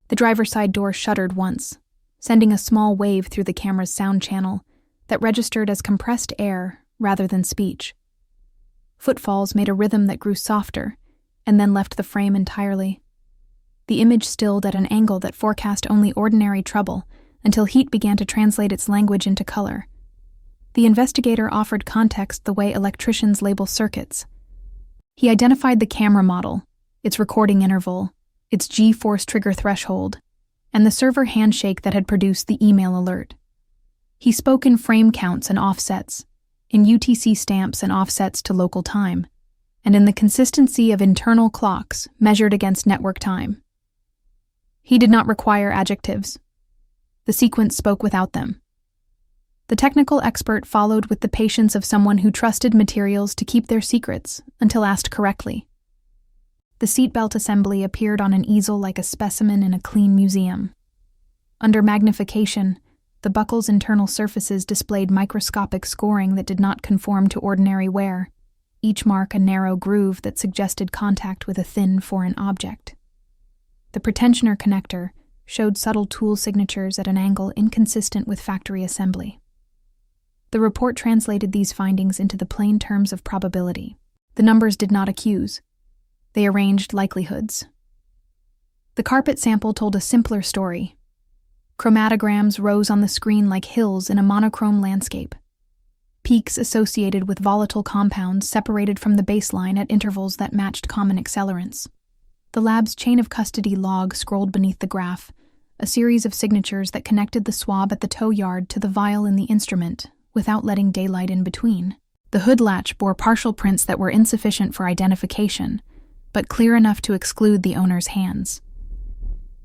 The driver's side door shuddered once, sending a small wave through the camera's sound channel that registered as compressed air rather than speech. Footfalls made a rhythm that grew softer and then left the frame entirely. The image stilled at an angle that forecast only ordinary trouble until heat began to translate its language into color. The investigator offered context the way electricians label circuits. He identified the camera model, its recording interval, its G-force trigger threshold, and the server handshake that had produced the email alert. He spoke in frame counts and offsets, in UTC stamps and offsets to local time, and in the consistency of internal clocks measured against network time. He did not require adjectives. The sequence spoke without them. The technical expert followed with the patience of someone who trusted materials to keep their secrets until asked correctly. The seatbelt assembly appeared on an easel like a specimen in a clean museum. Under magnification, the buckle's internal surfaces displayed microscopic scoring that did not conform to ordinary wear, each mark a narrow groove that suggested contact with a thin foreign object. The pretensioner connector showed subtle tool signatures at an angle inconsistent with factory assembly. The report translated these findings into the plain terms of probability. The numbers did not accuse. They arranged likelihoods. The carpet sample told a simpler story. Chromatograms rose on the screen like hills in a monochrome landscape. Peaks associated with volatile compounds separated from the baseline at intervals that matched common accelerants. The lab's chain of custody log scrolled beneath the graph, a series of signatures that connected the swab at the tow yard to the vial in the instrument, without letting daylight in between. The hood latch bore partial prints that were insufficient for identification, but clear enough to exclude the owner's hands.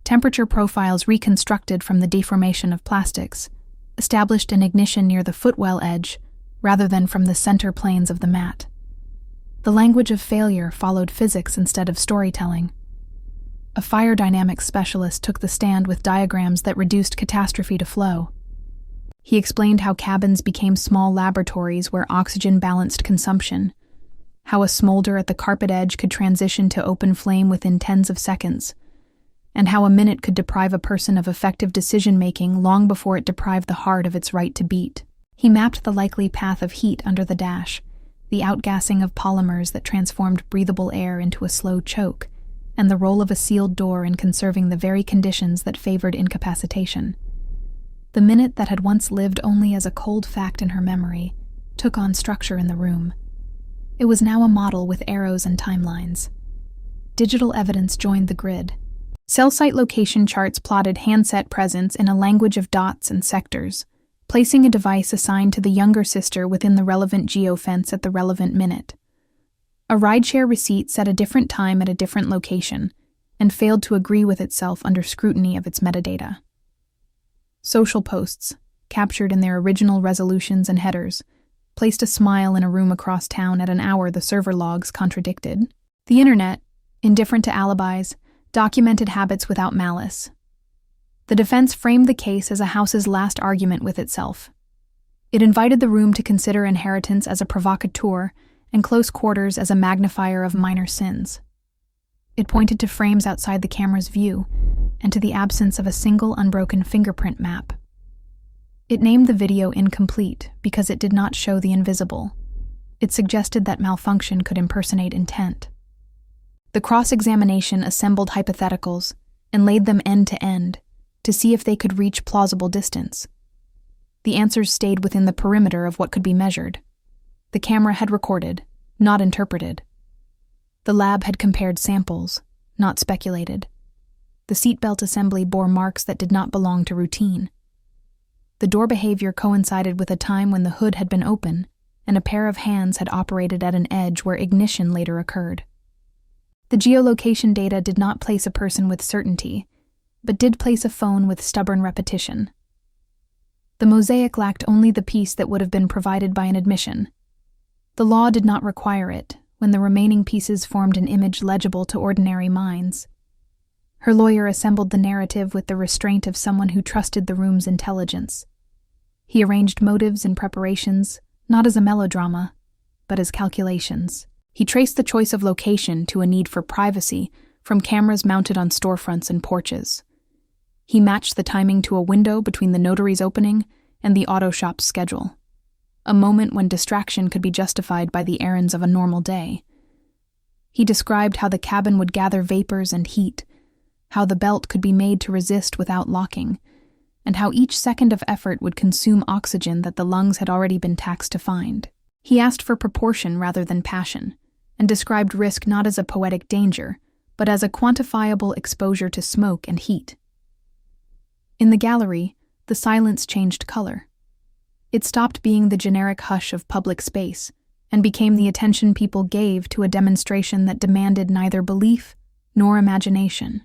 Temperature profiles reconstructed from the deformation of plastics established an ignition near the footwell edge rather than from the center planes of the mat. The language of failure followed physics instead of storytelling. A fire dynamics specialist took the stand with diagrams that reduced catastrophe to flow. He explained how cabins became small laboratories where oxygen balanced consumption, how a smolder at the carpet edge could transition to open flame within tens of seconds, and how a minute could deprive a person of effective decision-making long before it deprived the heart of its right to beat. He mapped the likely path of heat under the dash, the outgassing of polymers that transformed breathable air into a slow choke, and the role of a sealed door in conserving the very conditions that favored incapacitation. The minute that had once lived only as a cold fact in her memory took on structure in the room. It was now a model with arrows and timelines. Digital evidence joined the grid. Cell site location charts plotted handset presence in a language of dots and sectors, placing a device assigned to the younger sister within the relevant geofence at the relevant minute. A rideshare receipt set a different time at a different location, and failed to agree with itself under scrutiny of its metadata. Social posts, captured in their original resolutions and headers, placed a smile in a room across town at an hour the server logs contradicted. The internet, indifferent to alibis, documented habits without malice. The defense framed the case as a house's last argument with itself. It invited the room to consider inheritance as a provocateur and close quarters as a magnifier of minor sins. It pointed to frames outside the camera's view and to the absence of a single unbroken fingerprint map. It named the video incomplete because it did not show the invisible. It suggested that malfunction could impersonate intent. The cross-examination assembled hypotheticals and laid them end to end to see if they could reach plausible distance. The answers stayed within the perimeter of what could be measured. The camera had recorded, not interpreted. The lab had compared samples, not speculated. The seatbelt assembly bore marks that did not belong to routine. The door behavior coincided with a time when the hood had been open and a pair of hands had operated at an edge where ignition later occurred. The geolocation data did not place a person with certainty, but did place a phone with stubborn repetition. The mosaic lacked only the piece that would have been provided by an admission. The law did not require it, when the remaining pieces formed an image legible to ordinary minds. Her lawyer assembled the narrative with the restraint of someone who trusted the room's intelligence. He arranged motives and preparations, not as a melodrama, but as calculations. He traced the choice of location to a need for privacy from cameras mounted on storefronts and porches. He matched the timing to a window between the notary's opening and the auto shop's schedule, a moment when distraction could be justified by the errands of a normal day. He described how the cabin would gather vapors and heat, how the belt could be made to resist without locking, and how each second of effort would consume oxygen that the lungs had already been taxed to find. He asked for proportion rather than passion, and described risk not as a poetic danger, but as a quantifiable exposure to smoke and heat. In the gallery, the silence changed color. It stopped being the generic hush of public space and became the attention people gave to a demonstration that demanded neither belief nor imagination.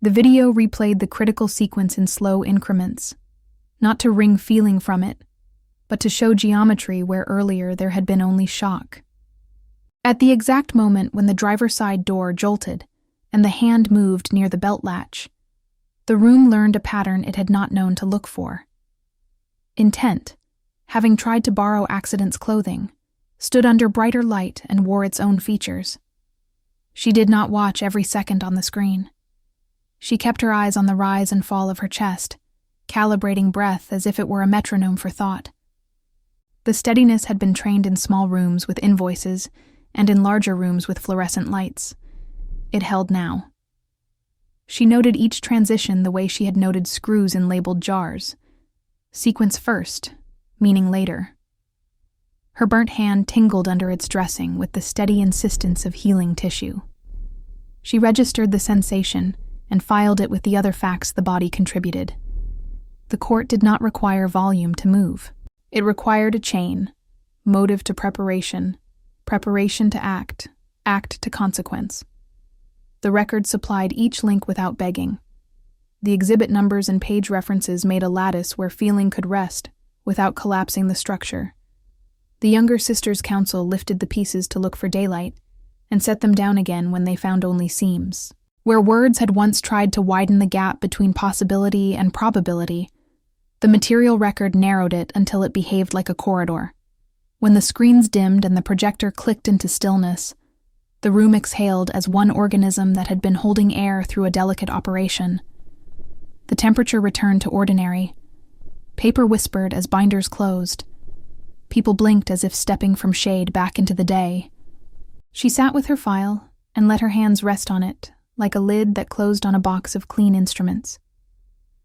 The video replayed the critical sequence in slow increments, not to wring feeling from it, but to show geometry where earlier there had been only shock. At the exact moment when the driver's side door jolted and the hand moved near the belt latch, the room learned a pattern it had not known to look for. Intent, having tried to borrow accident's clothing, stood under brighter light and wore its own features. She did not watch every second on the screen. She kept her eyes on the rise and fall of her chest, calibrating breath as if it were a metronome for thought. The steadiness had been trained in small rooms with invoices and in larger rooms with fluorescent lights. It held now. She noted each transition the way she had noted screws in labeled jars. Sequence first, meaning later. Her burnt hand tingled under its dressing with the steady insistence of healing tissue. She registered the sensation and filed it with the other facts the body contributed. The court did not require volume to move. It required a chain, motive to preparation, preparation to act, act to consequence. The record supplied each link without begging. The exhibit numbers and page references made a lattice where feeling could rest, without collapsing the structure. The younger sister's counsel lifted the pieces to look for daylight, and set them down again when they found only seams. Where words had once tried to widen the gap between possibility and probability, the material record narrowed it until it behaved like a corridor. When the screens dimmed and the projector clicked into stillness, the room exhaled as one organism that had been holding air through a delicate operation. The temperature returned to ordinary. Paper whispered as binders closed. People blinked as if stepping from shade back into the day. She sat with her file and let her hands rest on it, like a lid that closed on a box of clean instruments.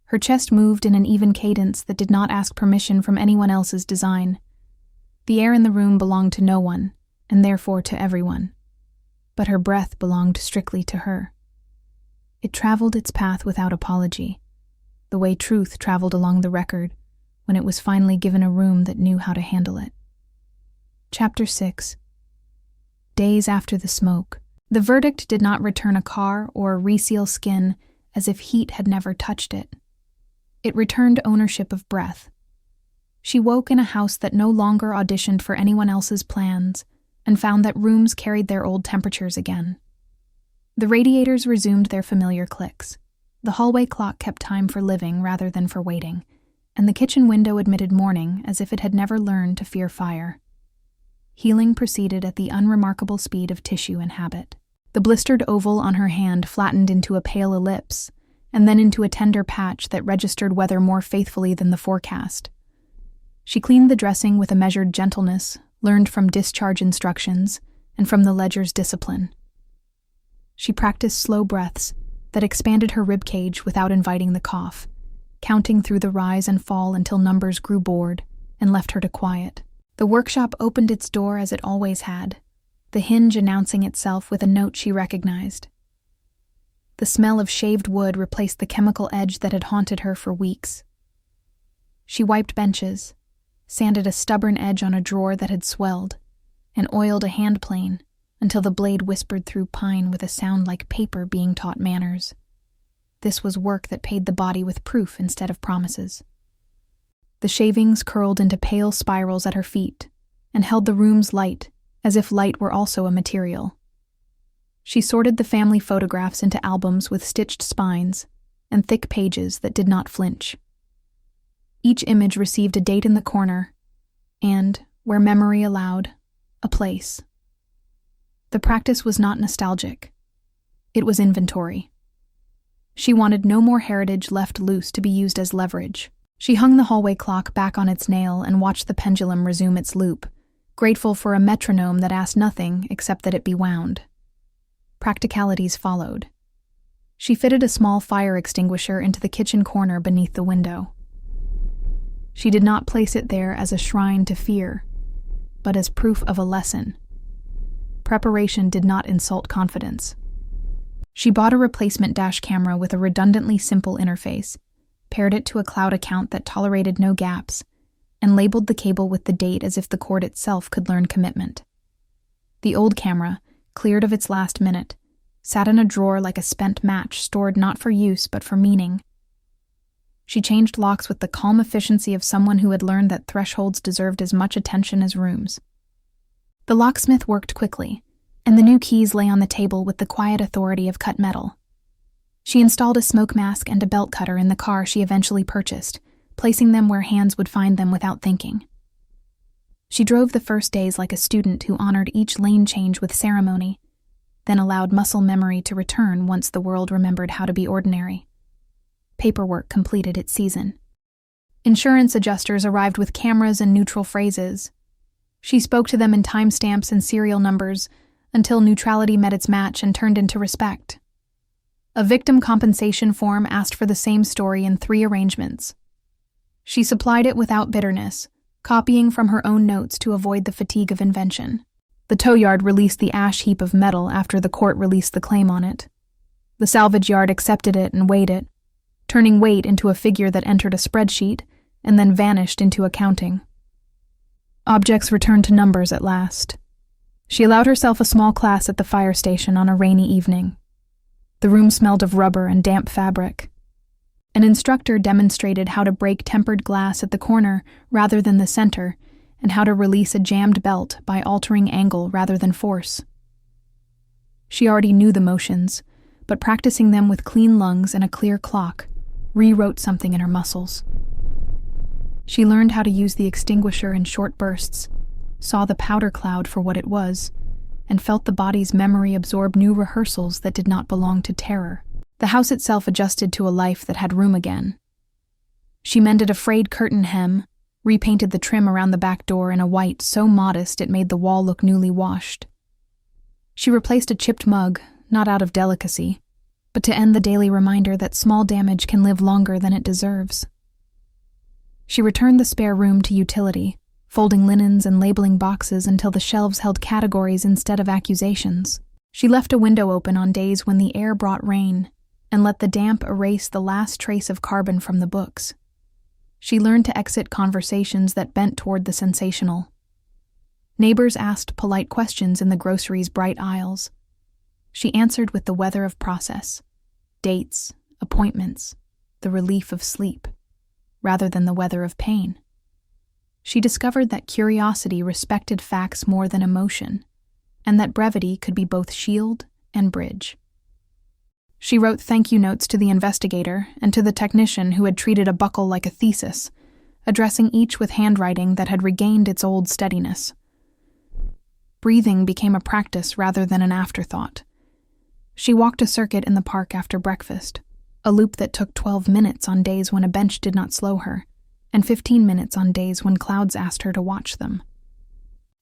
Her chest moved in an even cadence that did not ask permission from anyone else's design. The air in the room belonged to no one, and therefore to everyone. But her breath belonged strictly to her. It traveled its path without apology, the way truth traveled along the record when it was finally given a room that knew how to handle it. Chapter 6. Days after the smoke. The verdict did not return a car or reseal skin as if heat had never touched it. It returned ownership of breath. She woke in a house that no longer auditioned for anyone else's plans and found that rooms carried their old temperatures again. The radiators resumed their familiar clicks. The hallway clock kept time for living rather than for waiting, and the kitchen window admitted morning as if it had never learned to fear fire. Healing proceeded at the unremarkable speed of tissue and habit. The blistered oval on her hand flattened into a pale ellipse, and then into a tender patch that registered weather more faithfully than the forecast. She cleaned the dressing with a measured gentleness, learned from discharge instructions, and from the ledger's discipline. She practiced slow breaths that expanded her ribcage without inviting the cough, counting through the rise and fall until numbers grew bored and left her to quiet. The workshop opened its door as it always had, the hinge announcing itself with a note she recognized. The smell of shaved wood replaced the chemical edge that had haunted her for weeks. She wiped benches, sanded a stubborn edge on a drawer that had swelled, and oiled a hand plane until the blade whispered through pine with a sound like paper being taught manners. This was work that paid the body with proof instead of promises. The shavings curled into pale spirals at her feet and held the room's light as if light were also a material. She sorted the family photographs into albums with stitched spines and thick pages that did not flinch. Each image received a date in the corner and, where memory allowed, a place. The practice was not nostalgic. It was inventory. She wanted no more heritage left loose to be used as leverage. She hung the hallway clock back on its nail and watched the pendulum resume its loop, grateful for a metronome that asked nothing except that it be wound. Practicalities followed. She fitted a small fire extinguisher into the kitchen corner beneath the window. She did not place it there as a shrine to fear, but as proof of a lesson. Preparation did not insult confidence. She bought a replacement dash camera with a redundantly simple interface, paired it to a cloud account that tolerated no gaps, and labeled the cable with the date as if the cord itself could learn commitment. The old camera, cleared of its last minute, sat in a drawer like a spent match stored not for use but for meaning. She changed locks with the calm efficiency of someone who had learned that thresholds deserved as much attention as rooms. The locksmith worked quickly, and the new keys lay on the table with the quiet authority of cut metal. She installed a smoke mask and a belt cutter in the car she eventually purchased, placing them where hands would find them without thinking. She drove the first days like a student who honored each lane change with ceremony, then allowed muscle memory to return once the world remembered how to be ordinary. Paperwork completed its season. Insurance adjusters arrived with cameras and neutral phrases. She spoke to them in timestamps and serial numbers until neutrality met its match and turned into respect. A victim compensation form asked for the same story in 3 arrangements. She supplied it without bitterness, copying from her own notes to avoid the fatigue of invention. The tow yard released the ash heap of metal after the court released the claim on it. The salvage yard accepted it and weighed it, turning weight into a figure that entered a spreadsheet and then vanished into accounting. Objects returned to numbers at last. She allowed herself a small class at the fire station on a rainy evening. The room smelled of rubber and damp fabric. An instructor demonstrated how to break tempered glass at the corner rather than the center, and how to release a jammed belt by altering angle rather than force. She already knew the motions, but practicing them with clean lungs and a clear clock rewrote something in her muscles. She learned how to use the extinguisher in short bursts, saw the powder cloud for what it was, and felt the body's memory absorb new rehearsals that did not belong to terror. The house itself adjusted to a life that had room again. She mended a frayed curtain hem, repainted the trim around the back door in a white so modest it made the wall look newly washed. She replaced a chipped mug, not out of delicacy, but to end the daily reminder that small damage can live longer than it deserves. She returned the spare room to utility, folding linens and labeling boxes until the shelves held categories instead of accusations. She left a window open on days when the air brought rain, and let the damp erase the last trace of carbon from the books. She learned to exit conversations that bent toward the sensational. Neighbors asked polite questions in the grocery's bright aisles. She answered with the weather of process, dates, appointments, the relief of sleep, rather than the weather of pain. She discovered that curiosity respected facts more than emotion, and that brevity could be both shield and bridge. She wrote thank you notes to the investigator and to the technician who had treated a buckle like a thesis, addressing each with handwriting that had regained its old steadiness. Breathing became a practice rather than an afterthought. She walked a circuit in the park after breakfast, a loop that took 12 minutes on days when a bench did not slow her, and 15 minutes on days when clouds asked her to watch them.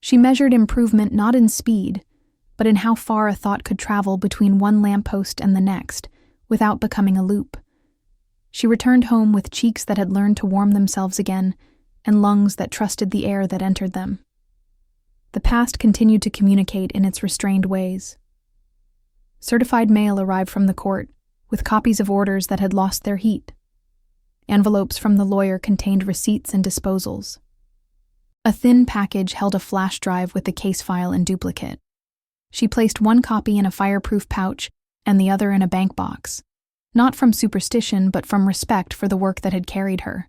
She measured improvement not in speed, but in how far a thought could travel between one lamppost and the next, without becoming a loop. She returned home with cheeks that had learned to warm themselves again, and lungs that trusted the air that entered them. The past continued to communicate in its restrained ways. Certified mail arrived from the court, with copies of orders that had lost their heat. Envelopes from the lawyer contained receipts and disposals. A thin package held a flash drive with the case file in duplicate. She placed one copy in a fireproof pouch and the other in a bank box, not from superstition but from respect for the work that had carried her.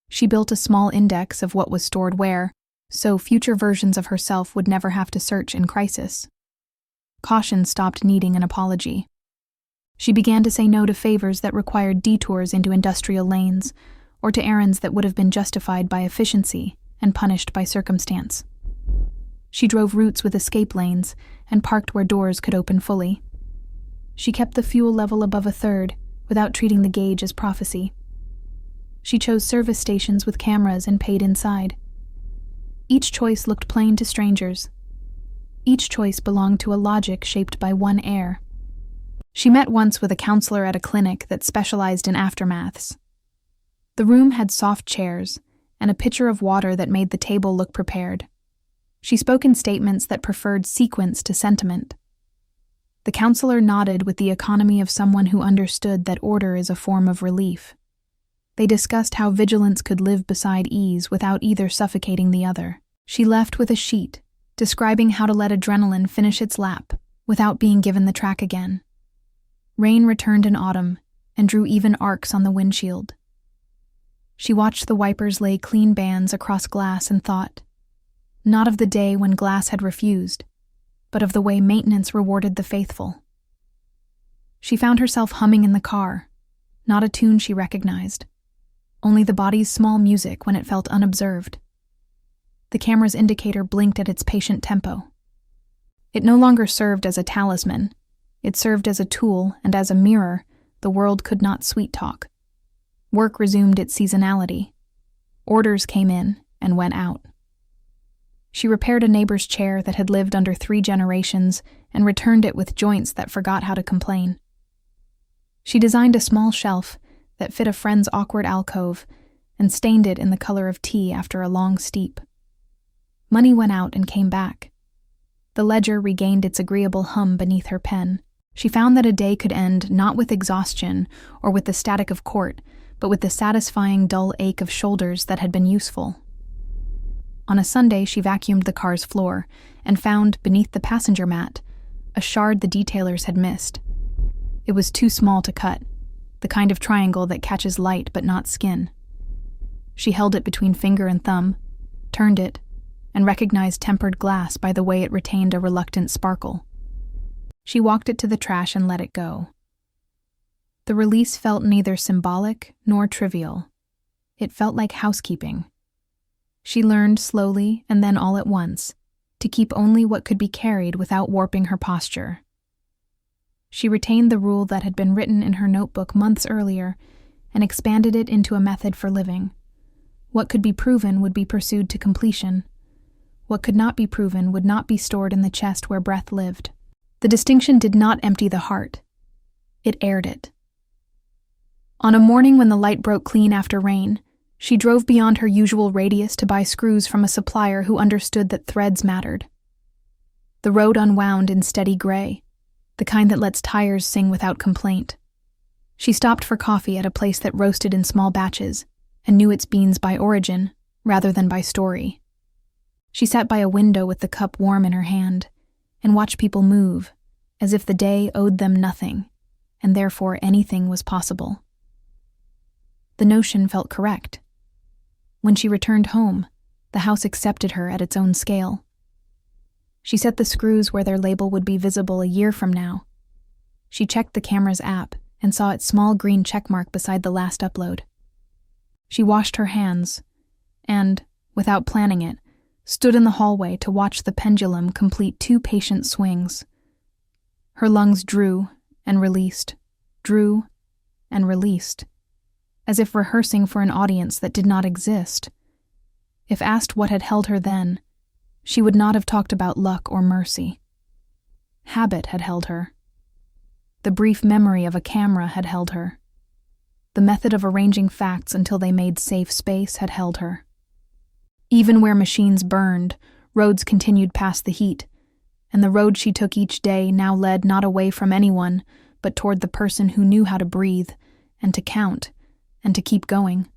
She built a small index of what was stored where, so future versions of herself would never have to search in crisis. Caution stopped needing an apology. She began to say no to favors that required detours into industrial lanes, or to errands that would have been justified by efficiency and punished by circumstance. She drove routes with escape lanes and parked where doors could open fully. She kept the fuel level above a third without treating the gauge as prophecy. She chose service stations with cameras and paid inside. Each choice looked plain to strangers. Each choice belonged to a logic shaped by one air. She met once with a counselor at a clinic that specialized in aftermaths. The room had soft chairs and a pitcher of water that made the table look prepared. She spoke in statements that preferred sequence to sentiment. The counselor nodded with the economy of someone who understood that order is a form of relief. They discussed how vigilance could live beside ease without either suffocating the other. She left with a sheet, describing how to let adrenaline finish its lap without being given the track again. Rain returned in autumn and drew even arcs on the windshield. She watched the wipers lay clean bands across glass and thought, not of the day when glass had refused, but of the way maintenance rewarded the faithful. She found herself humming in the car, not a tune she recognized, only the body's small music when it felt unobserved. The camera's indicator blinked at its patient tempo. It no longer served as a talisman. It served as a tool, and as a mirror, the world could not sweet-talk. Work resumed its seasonality. Orders came in and went out. She repaired a neighbor's chair that had lived under 3 generations and returned it with joints that forgot how to complain. She designed a small shelf that fit a friend's awkward alcove and stained it in the color of tea after a long steep. Money went out and came back. The ledger regained its agreeable hum beneath her pen. She found that a day could end not with exhaustion or with the static of court, but with the satisfying dull ache of shoulders that had been useful. On a Sunday, she vacuumed the car's floor and found, beneath the passenger mat, a shard the detailers had missed. It was too small to cut, the kind of triangle that catches light but not skin. She held it between finger and thumb, turned it, and recognized tempered glass by the way it retained a reluctant sparkle. She walked it to the trash and let it go. The release felt neither symbolic nor trivial. It felt like housekeeping. She learned slowly and then all at once to keep only what could be carried without warping her posture. She retained the rule that had been written in her notebook months earlier and expanded it into a method for living. What could be proven would be pursued to completion. What could not be proven would not be stored in the chest where breath lived. The distinction did not empty the heart. It aired it. On a morning when the light broke clean after rain, she drove beyond her usual radius to buy screws from a supplier who understood that threads mattered. The road unwound in steady gray, the kind that lets tires sing without complaint. She stopped for coffee at a place that roasted in small batches and knew its beans by origin rather than by story. She sat by a window with the cup warm in her hand and watched people move, as if the day owed them nothing, and therefore anything was possible. The notion felt correct. When she returned home, the house accepted her at its own scale. She set the screws where their label would be visible a year from now. She checked the camera's app and saw its small green checkmark beside the last upload. She washed her hands and, without planning it, stood in the hallway to watch the pendulum complete 2 patient swings. Her lungs drew and released, as if rehearsing for an audience that did not exist. If asked what had held her then, she would not have talked about luck or mercy. Habit had held her. The brief memory of a camera had held her. The method of arranging facts until they made safe space had held her. Even where machines burned, roads continued past the heat, and the road she took each day now led not away from anyone, but toward the person who knew how to breathe, and to count, and to keep going.